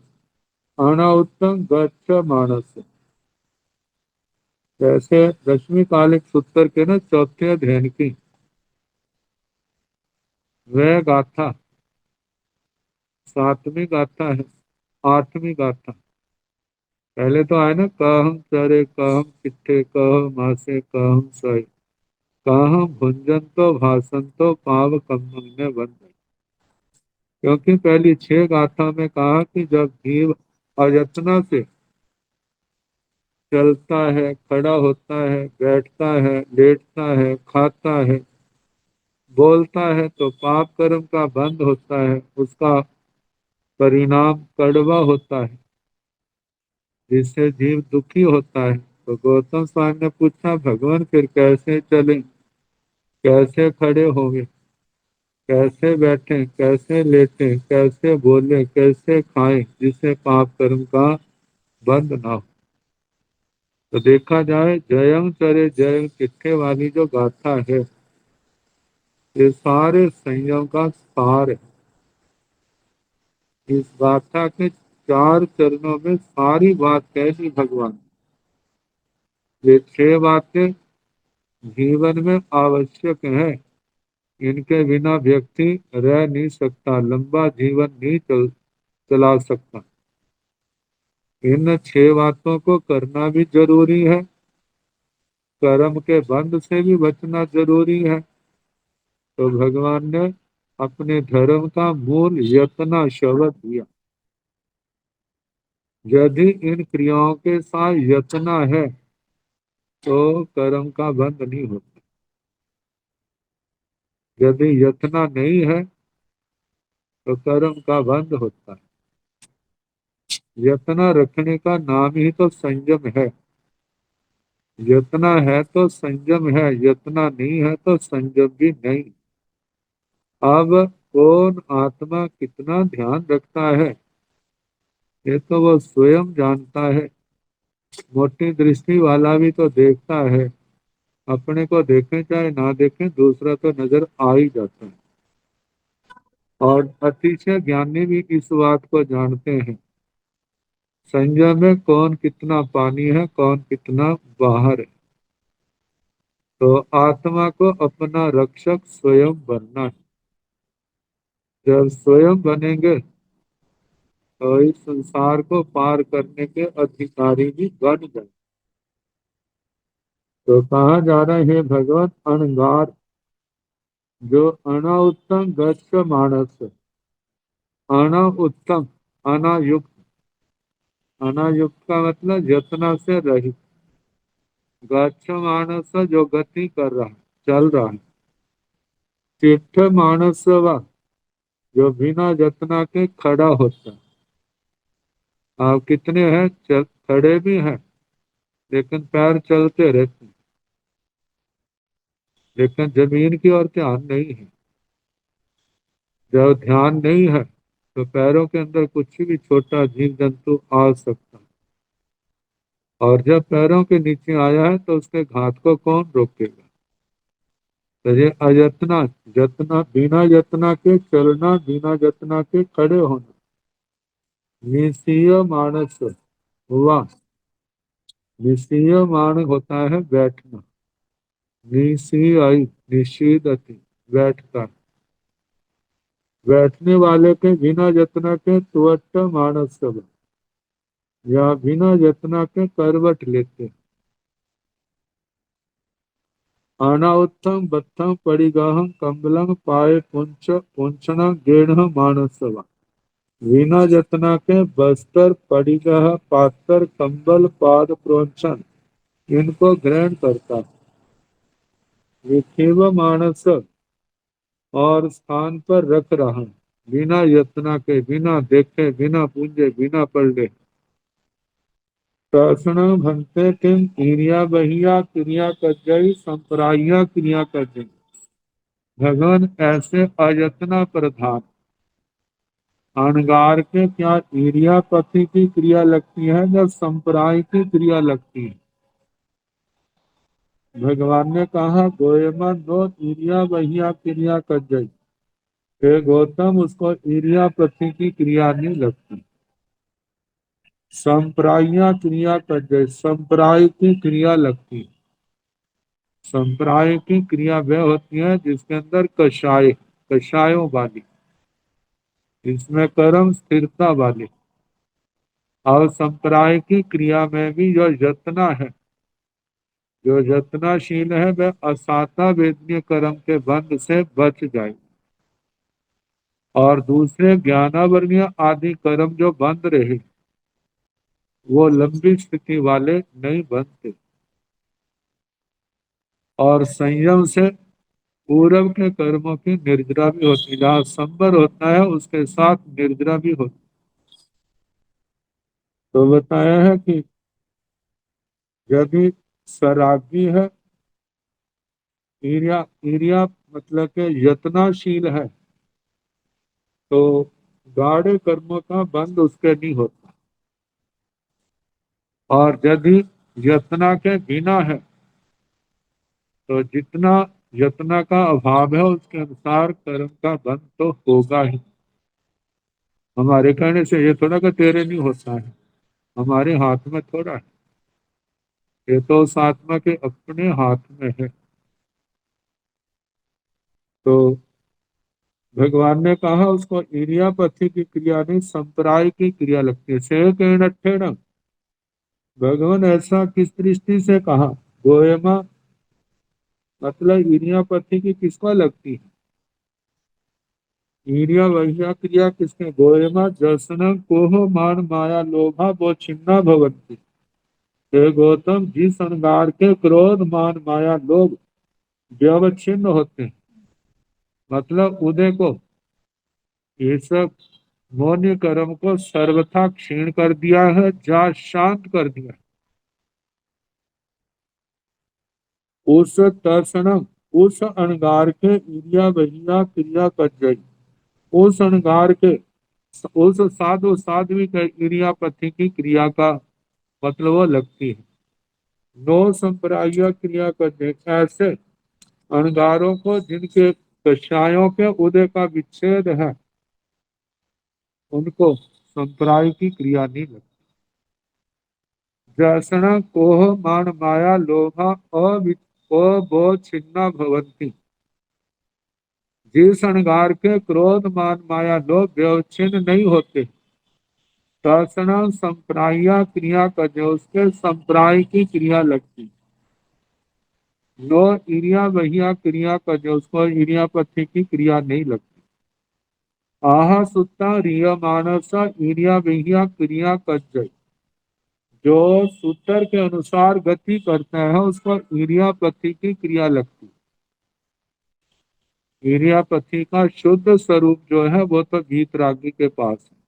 अनाउत्तम गच्छ मानस। जैसे दसवीं कालिक सूत्र के ना चौथे अध्ययन की वह गाथा सातवीं गाथा है, आठवीं गाथा। पहले तो आए ना कहम चरे कहम किट्ठे कह मासे कहम सय कहम भुंजन तो भाषण तो पाव कम्मल में बन गई। क्योंकि पहली छह गाथा में कहा कि जब जीव अयत्ना से चलता है, खड़ा होता है, बैठता है, लेटता है, खाता है, बोलता है, तो पाप कर्म का बंध होता है, उसका परिणाम कड़वा होता है, जिससे जीव दुखी होता है। तो गौतम स्वामी ने पूछा भगवान फिर कैसे चले, कैसे खड़े होंगे, कैसे बैठे, कैसे लेटे, कैसे बोले, कैसे खाएं, जिससे पाप कर्म का बंध ना हो। तो देखा जाए जयम चरे जयम किट्ठे वाली जो गाथा है ये सारे संयम का सार है। इस गाथा के चार चरणों में सारी बात कह दी भगवान। ये छह बातें जीवन में आवश्यक है, इनके बिना व्यक्ति रह नहीं सकता, लंबा जीवन नहीं चला सकता। इन छह बातों को करना भी जरूरी है, कर्म के बंध से भी बचना जरूरी है। तो भगवान ने अपने धर्म का मूल यत्न शब्द दिया। यदि इन क्रियाओं के साथ यत्न है तो कर्म का बंध नहीं होता। यदि यत्न नहीं है तो कर्म का बंध होता है। यत्न रखने का नाम ही तो संयम है। यत्न है तो संयम है, यत्न नहीं है तो संयम भी नहीं। अब कौन आत्मा कितना ध्यान रखता है ये तो वो स्वयं जानता है। मोटी दृष्टि वाला भी तो देखता है, अपने को देखें चाहे ना देखें दूसरा तो नजर आ ही जाता है। और अतिशय ज्ञानी भी इस बात को जानते हैं, संयम में कौन कितना पानी है, कौन कितना बाहर है। तो आत्मा को अपना रक्षक स्वयं बनना है। जब स्वयं बनेंगे तो इस संसार को पार करने के अधिकारी भी बन गए। तो कहा जा रहा है भगवत अणगार जो अना उत्तम गच्छ मानस। अना उत्तम, अनायुक्त, अनायुक्त का मतलब यत्न से रहित। गच्छ मानस जो गति कर रहा है, चल रहा है। तिष्ठ मानस व जो बिना यत्न के खड़ा होता है। आप कितने हैं खड़े भी हैं लेकिन पैर चलते रहते हैं, लेकिन जमीन की ओर ध्यान नहीं है। जब ध्यान नहीं है तो पैरों के अंदर कुछ भी छोटा जीव जंतु आ सकता है। और जब पैरों के नीचे आया है तो उसके घात को कौन रोकेगा। तो ये अयत्ना, यत्ना बिना यत्ना के चलना, बिना यत्ना के खड़े होना। निसीय मानस हुआ, निसीय मान होता है बैठना। निसीय निशीदति बैठकर, बैठने वाले के बिना यत्न के तुवट मानस सब या बिना यत्न के करवट लेते। अनाउत्थम बद्धम परिगाहम कम्बलम पाए पुंछ पुंछण गेढ़ मानसवा। बिना यत्न के बस्तर परिगह पात्र कंबल पाद प्रोंछन इनको ग्रहण करता है। विखेव मानस और स्थान पर रख रहा, बिना यत्न के, बिना देखे, बिना पूंजे, बिना पढ़े। दर्शन भंते किम क्रिया बहिया क्रिया कजई संप्राया क्रिया कजई। भगवान ऐसे अयत्ना प्रधान अणगार के क्या ईरियापति की क्रिया लगती है या संप्राय की क्रिया लगती है। भगवान ने कहा गोयमा दो ईरिया बहिया क्रिया कजई। हे गौतम उसको ईरियापति की क्रिया नहीं लगती। संप्राया क्रिया कर जाए, संप्राय की क्रिया लगती है। संप्राय की क्रिया वह होती है जिसके अंदर कषाय, कषायों वाली, इसमें कर्म स्थिरता वाली। और संप्राय की क्रिया में भी जो यत्ना है, जो यत्नाशील है, वह असाता वेदनीय कर्म के बंध से बच जाए। और दूसरे ज्ञानावर्णीय आदि कर्म जो बंद रहे, वो लंबी स्थिति वाले नहीं बनते। और संयम से पूर्व के कर्मों की निर्जरा भी होती है। जहाँ संबर होता है उसके साथ निर्जरा भी होती है। तो बताया है कि यदि सरागी है, ईर्या, ईर्या मतलब के यत्नाशील है, तो गाढ़े कर्मों का बंध उसके नहीं होता। और यदि यत्ना के बिना है, तो जितना यत्ना का अभाव है उसके अनुसार कर्म का बंध तो होगा ही। हमारे कहने से ये थोड़ा कि तेरे नहीं होता है, हमारे हाथ में थोड़ा है, ये तो उस आत्मा के अपने हाथ में है। तो भगवान ने कहा उसको इरियापथी की क्रिया नहीं, संप्राय की क्रिया लगती है। सेकेण अट्ठेण, भगवान ऐसा किस दृष्टि से कहा? गोयमा मतलब इरियापथी की किसको लगती है? ईर्या वह्या क्रिया किसके? गोयमा जसन कोह मान माया लोभा वो छिन्ना भवंती। हे गौतम, जिस अंगार के क्रोध मान माया लोभ व्यवच्छिन्न होते हैं, मतलब उदय को, ये सब मौन्य कर्म को सर्वथा क्षीण कर दिया है, जा शांत कर दिया है। उस तर्षणम, उस अणगार के ईर्या वहिया क्रिया कर जाई, उस अणगार के, उस साधु साध्वी के ईर्यापति की क्रिया का मतलब वो लगती है। नो संप्राय क्रिया कर जाए, ऐसे अणगारों को जिनके कषायों के उदय का विच्छेद है, उनको संप्राय की क्रिया नहीं लगती। जैसण कोह मान माया लोभा अबोधिन्ना भवंती, जिस अणगार के क्रोध मान माया लोभ व्यवच्छिन्न नहीं होते, तत्ण संप्राया क्रिया का जो उसके संप्राय की क्रिया लगती। नो इरिया वहिया क्रिया का जो उसको इरियापथी की क्रिया नहीं लगती। आह सुत्ता रिय मानस इरिया वहिया क्रिया कर जय, जो सूत्र के अनुसार गति करता है उसको ईर्यापथी की क्रिया लगती है। ईर्यापथी का शुद्ध स्वरूप जो है वो तो गीतरागी के पास है।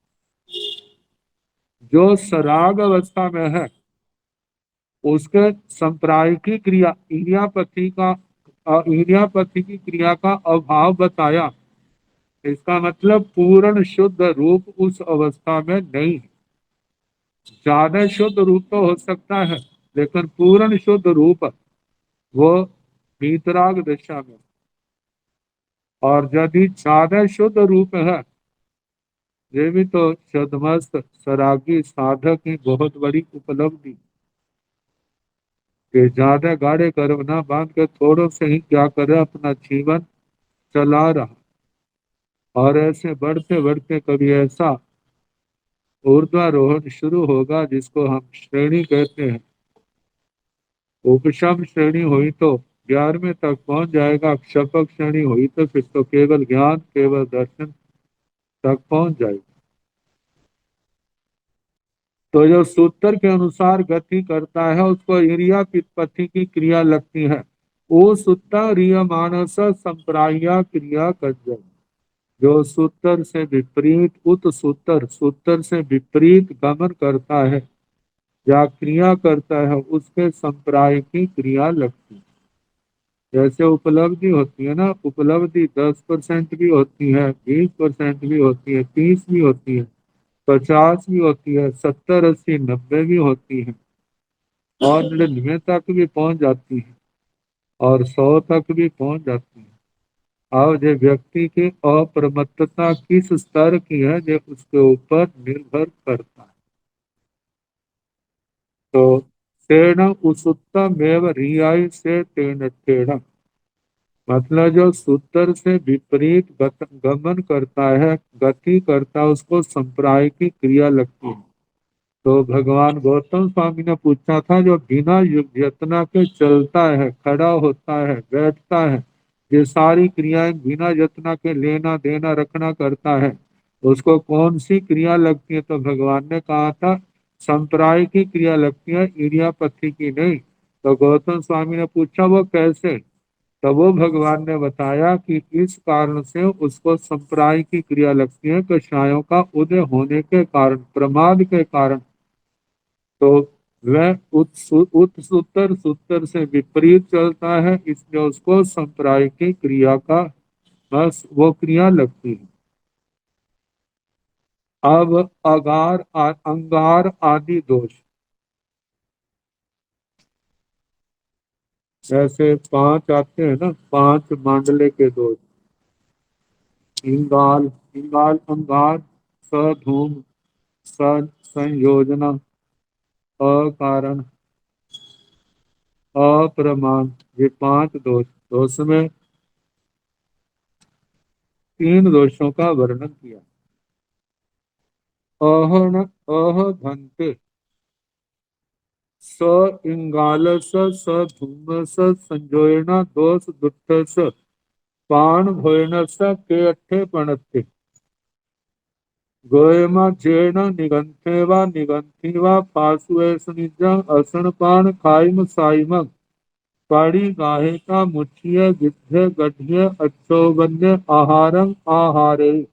जो सराग अवस्था में है उसके संप्राय की क्रिया, ईर्यापथी का, ईर्यापथी की क्रिया का अभाव बताया। इसका मतलब पूर्ण शुद्ध रूप उस अवस्था में नहीं है। ज्यादा शुद्ध रूप तो हो सकता है, लेकिन पूर्ण शुद्ध रूप वो वीतराग दशा में। और यदि ज्यादा शुद्ध रूप है, ये भी तो सदमस्त सरागी साधक की बहुत बड़ी उपलब्धि, कि ज्यादा गाढ़े कर्म ना बांध के थोड़ों से ही क्या करे अपना जीवन चला रहा। और ऐसे बढ़ते बढ़ते कभी ऐसा ऊर्ध्वारोहण शुरू होगा जिसको हम श्रेणी कहते हैं। उपशम श्रेणी हुई तो 11वें तक पहुंच जाएगा, शपथ श्रेणी हुई तो फिर तो केवल ज्ञान केवल दर्शन तक पहुंच जाएगा। तो जो सूत्र के अनुसार गति करता है उसको इरिया पित्पथी की क्रिया लगती है। वो सूत्र रिय मानस संप्राया क्रिया कर जाए, जो सूत्र से विपरीत, उत सूत्र, सूत्र से विपरीत गमन करता है या क्रिया करता है, उसके संप्राय की क्रिया लगती है। जैसे उपलब्धि होती है ना, उपलब्धि 10% भी होती है, 20% भी होती है, 30 भी होती है, 50 भी होती है, 70, 80, 90 भी होती है, और 99 तक भी पहुंच जाती है, और 100 तक भी पहुंच जाती है। और जो व्यक्ति की अप्रमत्तता किस स्तर की है, जो उसके ऊपर निर्भर करता है। तो तेन उसुत्तमेव रियाई से तेन तेन, मतलब जो सूत्र से विपरीत गमन करता है, गति करता है, उसको संप्राय की क्रिया लगती है। तो भगवान गौतम स्वामी ने पूछा था, जो बिना यत्न के चलता है, खड़ा होता है, बैठता है, ये सारी क्रियाएं बिना यत्न के लेना देना रखना करता है, उसको कौन सी क्रिया लगती है? तो भगवान ने कहा था संप्राय की क्रिया लगती है, इडियापथी की नहीं। तो गौतम स्वामी ने पूछा वो कैसे? तब वो भगवान ने बताया कि इस कारण से उसको संप्राय की क्रिया लगती है, कषायों का उदय होने के कारण, प्रमाद के कारण। तो वह उत्सूतर सूत्र से विपरीत चलता है, इसलिए उसको संप्राय की क्रिया का बस वो क्रिया लगती है। अब अंगार आदि दोष, जैसे पांच आते हैं ना, पांच मांडले के दोष, इंगाल, अंगार, सधूम, संयोजना, अकारण, अप्रमाण, ये पांच दोष। दोष में तीन दोषों का वर्णन किया। अहन अह धन्ते, स इंगालस, स धूमस, संजोयना दोष दुट्टस, पाण भोयनस के अट्ठे पणत्ते, गोयमा जेण निगंथे वा निगंथी वा पासुएस निजं असनपान खाइम साइमं, पाड़ी गाहे का मुठ्य गिद्ध गढ़्य अच्छोबन्य आहारं आहारे,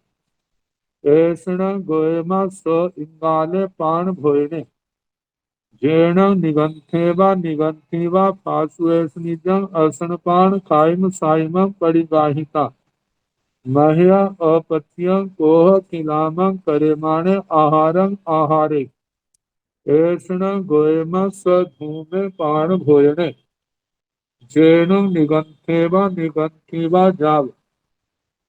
ऐसण गोयमा स इंगाले पाण भोयने, जेण निगंथे वा निगंथी वा पासुएस निजं असनपान खाइम साइमं परिगाहिता, मह्य अपत्यं कोह किलामं करेमाणे आहारं आहारे, ऐसण गोयम स्वधूमे पाण भोजने, जेनु निगंथेवा निगंथीवा जाव,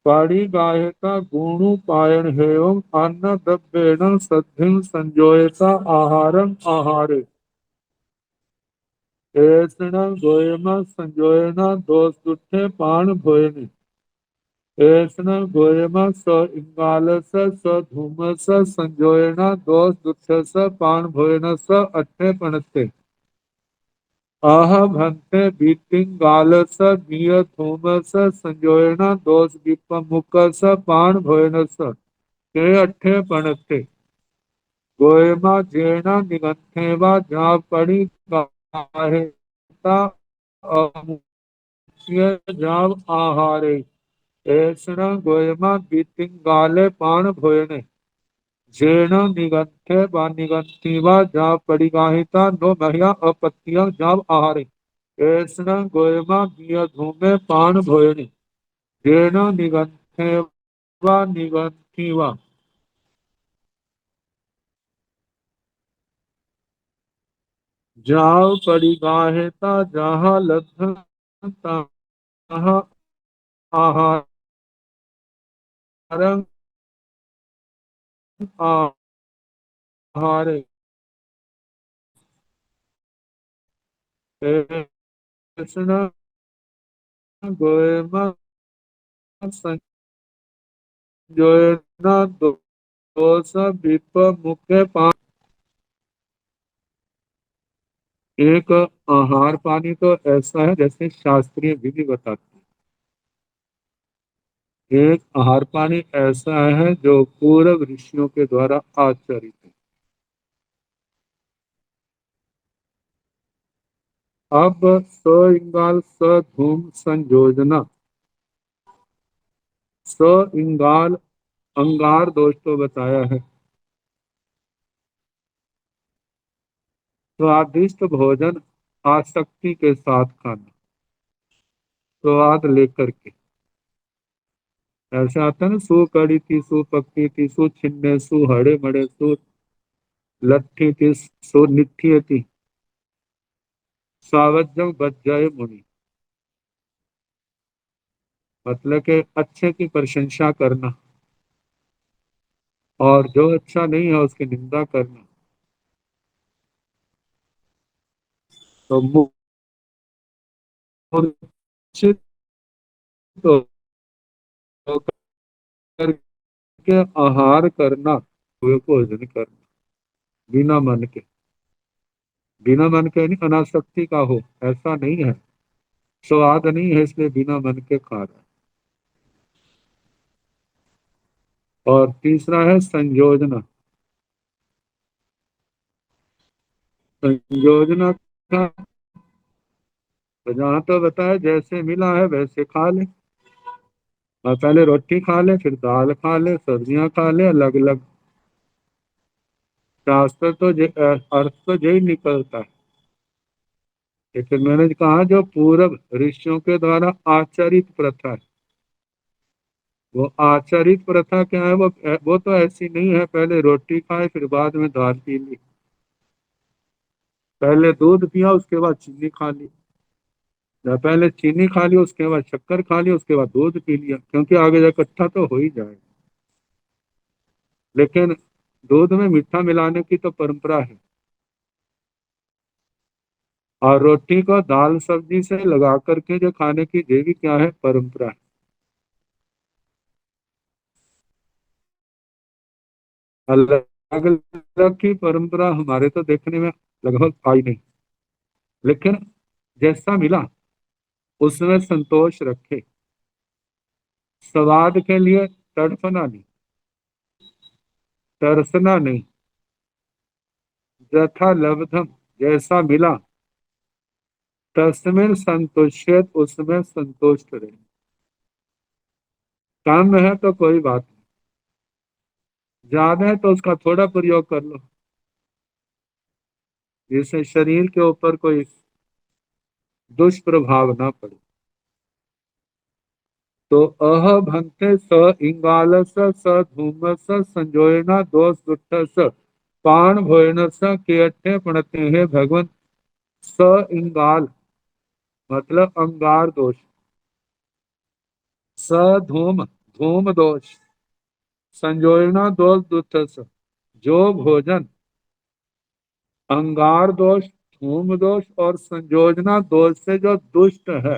पाड़ी गायता गुणु पायन हेयं अन्न दब्बेन सद्धिं संजोयता आहारं आहारे, ऐसण गोयम संजोयना दोष दुठे पाण भोजने, ऐसन गोयम स इंगालस, स धूमस, संजोयना दोष दुच्छस पान भोयनस अट्ठे पणते, आह भंते बीतिंगालस निय धूमस, संजोयना दोष विपमुखस पान भोयनस के अट्ठे पणते, गोयमा जेना निगंथेवा जा पड़ी गाहेता अमुख्य जाव आहारे, ऐसण गोयमा बीतिंगाले पाण भोयने, जेण निगंथे वा निगंथी वा जा परिगाहिता नो महिया अपत्य जाव आहारे, ऐसण गोयमा गिय धूमे पाण भोयने, जेण निगंथे वा निगंथी वा जाव परिगाहिता जहाँ लब्ध तहाँ आहारं आहारे, ऐसण गोयमा संजोयना दोष विपमुखे पान। एक आहार पानी तो ऐसा है जैसे शास्त्रीय विधि बताती है, एक आहार पानी ऐसा है जो पूर्व ऋषियों के द्वारा आचरित है। अब स इंगाल स धूम संयोजना, स इंगाल अंगार दोष तो बताया है, स्वादिष्ट भोजन आसक्ति के साथ खाना, स्वाद लेकर के, ऐसा आता है ना, सू कड़ी थी, सू पक्की थी, सू छिन्ने, सू हड़े मड़े, सू लट्ठी थी, सू निठी थी, सावजम बज्जय मुनि, मतलब कि अच्छे की प्रशंसा करना और जो अच्छा नहीं है उसकी निंदा करना। तो मूर्छित होकर के आहार करना, हुए भोजन करना, बिना मन के, बिना मन के नहीं अनासक्ति का हो, ऐसा नहीं है, स्वाद नहीं है इसलिए बिना मन के खा रहा है। और तीसरा है संयोजना। संयोजना का तो जहां तो बताया जैसे मिला है वैसे खा ले, और पहले रोटी खा ले, फिर दाल खा ले, सब्जियां खा ले अलग अलग। शास्त्र तो अर्थ तो यही निकलता है। लेकिन मैंने कहा जो पूर्व ऋषियों के द्वारा आचरित प्रथा है, वो आचरित प्रथा क्या है, वो तो ऐसी नहीं है पहले रोटी खाए फिर बाद में दाल पी ली, पहले दूध पिया उसके बाद चीनी खा ली, या पहले चीनी खा ली उसके बाद शक्कर खा ली उसके बाद दूध पी लिया, क्योंकि आगे जा इकट्ठा तो हो ही जाएगा। लेकिन दूध में मीठा मिलाने की तो परंपरा है, और रोटी को दाल सब्जी से लगा करके जो खाने की ये भी क्या है, परंपरा है। अलग अलग की परंपरा हमारे तो देखने में लगभग आई नहीं, लेकिन जैसा मिला उसमें संतोष रखे, स्वाद के लिए तड़पना नहीं, तरसना नहीं, यथा लब्धम, जैसा मिला तस्मिन संतुष्यत, उसमें संतुष्ट रहे। कम है तो कोई बात नहीं, ज्यादा है तो उसका थोड़ा प्रयोग कर लो, जिससे शरीर के ऊपर कोई दुष्प्रभाव ना पड़े। तो अह भंते स इंगालस स धूमस संजोयना दोष दुट्टस पान भोजनस केठे पणते हैं भगवन। स इंगाल मतलब अंगार दोष, स धूम धूम दोष, संजोयना दोष दुट्टस जो भोजन अंगार दोष, धूम दोष और संयोजना दोष से जो दुष्ट है,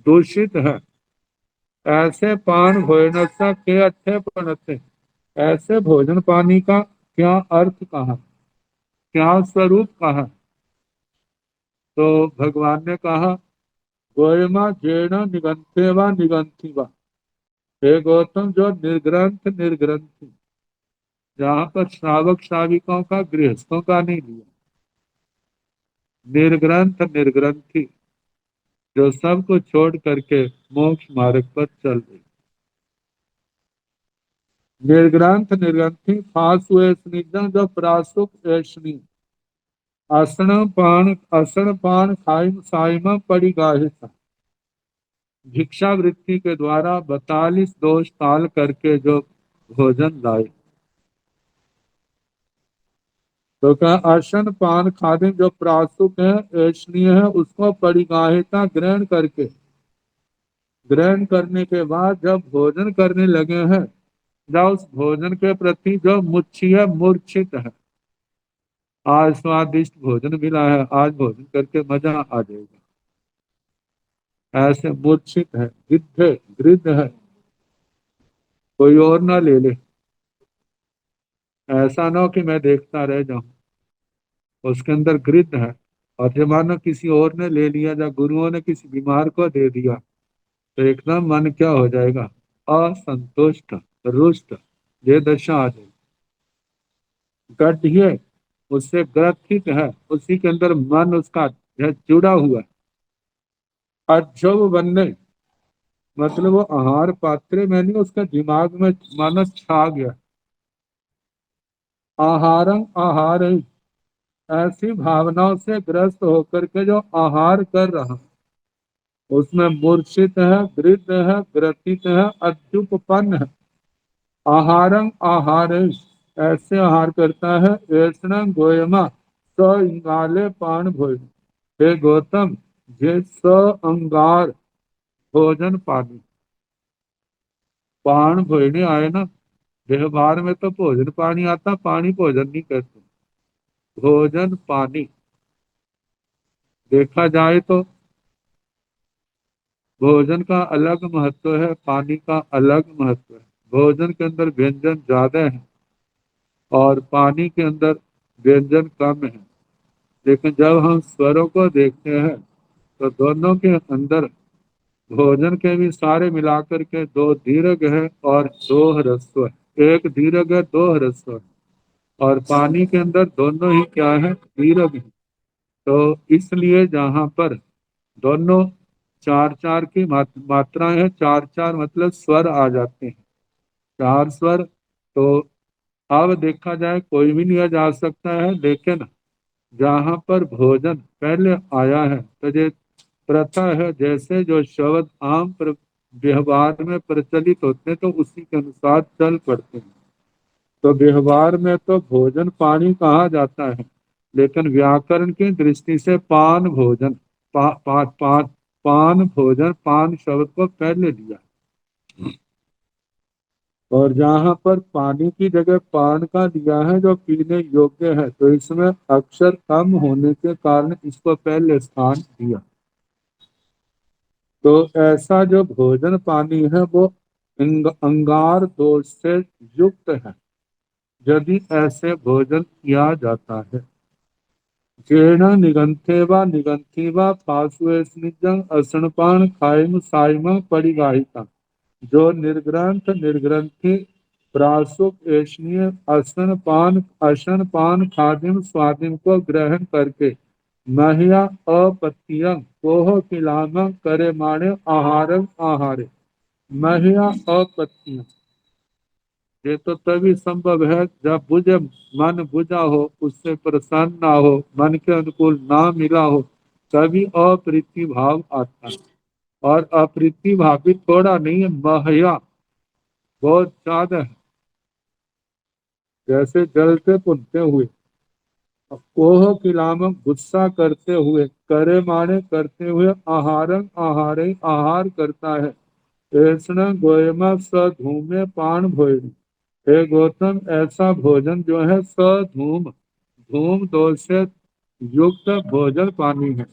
दूषित है, ऐसे पान भोजन के अच्छे पड़ते, ऐसे भोजन पानी का क्या अर्थ कहा, क्या स्वरूप कहा। तो भगवान ने कहा गोयमा जेण निगंथे व निगंथी वा, हे गौतम जो निर्ग्रंथ निर्ग्रंथी, जहाँ पर श्रावक श्राविकों का गृहस्थों का नहीं लिया, निर्ग्रंथ निर्ग्रंथी जो सब कुछ छोड़ करके मोक्ष मार्ग पर चल रही, निर्ग्रंथ निर्ग्रंथी फासु स्निग्धं जो प्रासुक ऐष्णी असण पान खाइम साइम परिगाहित, भिक्षा वृत्ति के द्वारा 42 दोष टाल करके जो भोजन लाए। तो क्या अशन पान खादिम जो प्रासुक है ऐष्णीय है, उसको परिगाहिता ग्रहण करके, ग्रहण करने के बाद जब भोजन करने लगे हैं, जब उस भोजन के प्रति जो मुच्छी मूर्छित है, आज स्वादिष्ट भोजन मिला है, आज भोजन करके मजा आ जाएगा, ऐसे मूर्छित है, गिद्ध गृद्ध है, कोई और ना ले ले, ऐसा ना हो कि मैं देखता रह जाऊं, उसके अंदर गृद्ध है, और जब मानो किसी और ने ले लिया या गुरुओं ने किसी बीमार को दे दिया, तो एकदम मन क्या हो जाएगा, असंतुष्ट, रुष्ट, ये दशा आ जाएगी। गड्ढिए उससे ग्रथित है, उसी के अंदर मन उसका जुड़ा हुआ है। अक्षोभ बनने मतलब वो आहार पात्र में नहीं, उसका दिमाग में मानो छा गया, आहारम आहार, ऐसी भावनाओं से ग्रस्त होकर के जो आहार कर रहा, उसमें मूर्छित है, वृद्ध है, ग्रथित है, अत्युपपन्न है। आहारम आहार, ऐसे आहार करता है, ऐसा गोयमा स इंगाले पान भोजन, हे गौतम जे स अंगार भोजन पानी, पान भोजन आए ना, व्यवहार में तो भोजन पानी आता, पानी भोजन नहीं कहते, भोजन पानी, देखा जाए तो भोजन का अलग महत्व है, पानी का अलग महत्व है। भोजन के अंदर व्यंजन ज्यादा है और पानी के अंदर व्यंजन कम है। लेकिन जब हम स्वरों को देखते हैं तो दोनों के अंदर भोजन के भी सारे मिलाकर के दो दीर्घ है और दो ह्रस्व है। एक दीर्घ है, दो ह्रस्व है। और पानी के अंदर दोनों ही क्या है, दीर्घ है। तो इसलिए जहां पर दोनों चार चार की मात्राएं हैं, चार चार मतलब स्वर आ जाते हैं, चार स्वर। तो अब देखा जाए कोई भी लिया जा सकता है, लेकिन जहां पर भोजन पहले आया है तो ये प्रथा है, जैसे जो शब्द आम व्यवहार में प्रचलित होते हैं तो उसी के अनुसार चल पड़ते हैं। तो व्यवहार में तो भोजन पानी कहा जाता है, लेकिन व्याकरण की दृष्टि से पान भोजन, पान भोजन, पान शब्द को पहले लिया। और जहां पर पानी की जगह पान का दिया है जो पीने योग्य है, तो इसमें अक्षर कम होने के कारण इसको पहले स्थान दिया। तो ऐसा जो भोजन पानी है वो अंगार दोष से युक्त है यदि ऐसे भोजन किया जाता है। जेण निगंथे व निगंथी व पाशुस्निजं असनपान खाइम साइम परिगाहिता। जो निर्ग्रंथ निर्ग्रंथि प्रासुक ऐष्णीय असन पान खादिम स्वादिम को ग्रहण करके महिया अपत्यं कोह किलाम करे माणे आहारम आहारे। महिया अपत्यं, ये तो तभी संभव है जब बुझे, मन बुझा हो, उससे प्रसन्न ना हो, मन के अनुकूल ना मिला हो, तभी अप्रीति भाव आता है। और अप्रीति भाव भी थोड़ा नहीं है, महया बहुत ज्यादा है। जैसे जलते पुनते हुए, कोह किलाम गुस्सा करते हुए, करे माने करते हुए, आहारम आहारे आहार करता है। ऐसना गोयमा स धूमे पान भोजन। हे गौतम, ऐसा भोजन जो है सधूम, धूम दोष से युक्त भोजन पानी है।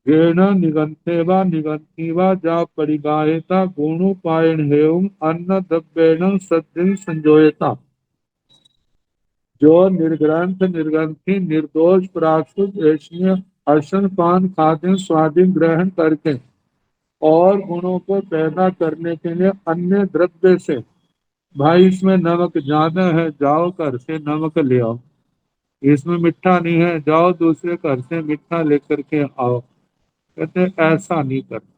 जेण निगंथेवा निगंथीवा जा परिगायता गुणोपायन हेम अन्न द्रव्येण सद्य संजोयता। जो निर्ग्रंथ निर्ग्रंथि निर्दोष प्राकृत ऐष्णीय अशन पान खाद्य स्वादिन ग्रहण करके और गुणों को पैदा करने के लिए अन्य द्रव्य से, भाई इसमें नमक ज्यादा है, जाओ घर से नमक ले आओ। इसमें मीठा नहीं है, जाओ दूसरे घर से मीठा लेकर के आओ। कहते ऐसा नहीं करना।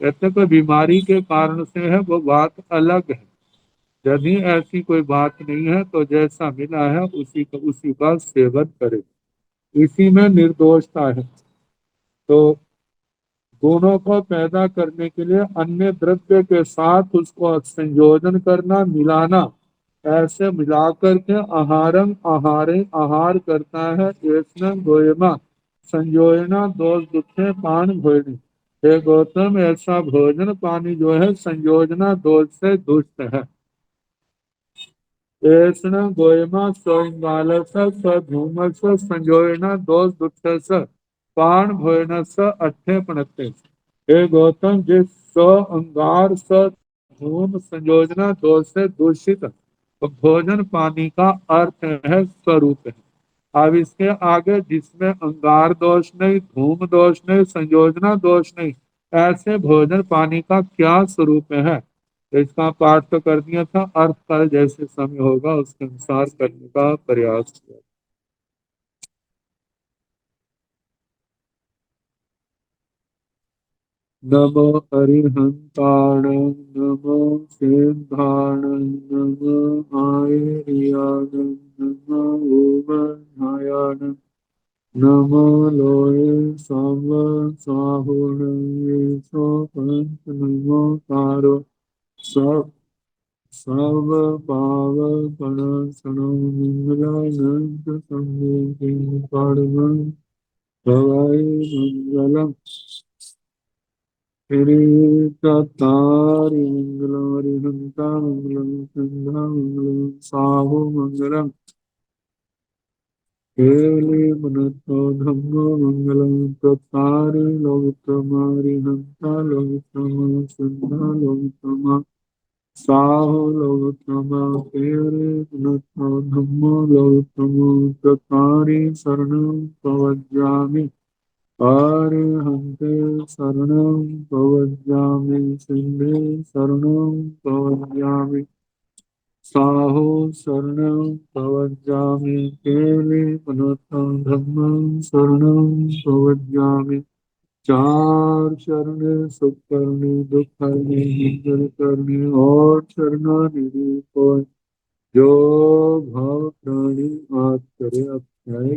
कहते कोई बीमारी के कारण से है वो बात अलग है। यदि ऐसी कोई बात नहीं है तो जैसा मिला है उसी का सेवन करे, इसी में निर्दोषता है। तो गुणों को पैदा करने के लिए अन्य द्रव्य के साथ उसको संयोजन करना, मिलाना, ऐसे मिलाकर के आहारम आहारे आहार करता है। ऐसा गोयमा संयोजना दोष दुखे पान भोजन। हे गौतम, ऐसा भोजन पानी जो है संयोजना दोष से दुष्ट है। ऐसा गोयमा स्वयंगालस स्वधूमस संयोजना दोष दुख पान भोजन स अठे पणते। हे गौतम, जिस स्व अंगार स धूम संयोजना दोष से दूषित तो भोजन पानी का अर्थ है, स्वरूप है। अब इसके आगे जिसमें अंगार दोष नहीं, धूम दोष नहीं, संयोजना दोष नहीं, ऐसे भोजन पानी का क्या स्वरूप है, तो इसका पाठ तो कर दिया था। अर्थ का जैसे समय होगा उसके अनुसार करने का प्रयास किया। नमो अरिहंताण, नमो सेंधाण, नमो आयर्याण, नमो ओमनायाण, नमो लोये साम साहुण सो पंच नमो तारो सब सर्व पाव पण सणो मंगलानंद संगीत पाड़व भवाय मंगलम। श्री दत्तारि मंगलम, हरिहंता मंगलम, संध्या मंगलम, साहु मंगलम। केवले मनतो धम्मो मंगलम प्रतारे लोकतमारि हंता लोकतमा सुंदर लोकतमा साहो लोकतमा केवले मनतो धम्मो लोकतमो प्रतारे शरणं प्रवज्जामि आरे हंते शरणं प्रवज्जामि सिंहे शरणं प्रवज्जामि साहो शरणं प्रवज्जामि केवले पुनः धम्मं शरणं प्रवज्जामि चार शरणे सुख करने दुख हरने मंगल करने और शरणानिधि को जो भाव प्राणी आद करे अक्षय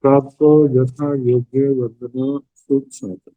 प्राप्त हो यथा योग्य वंदना सुख साधन।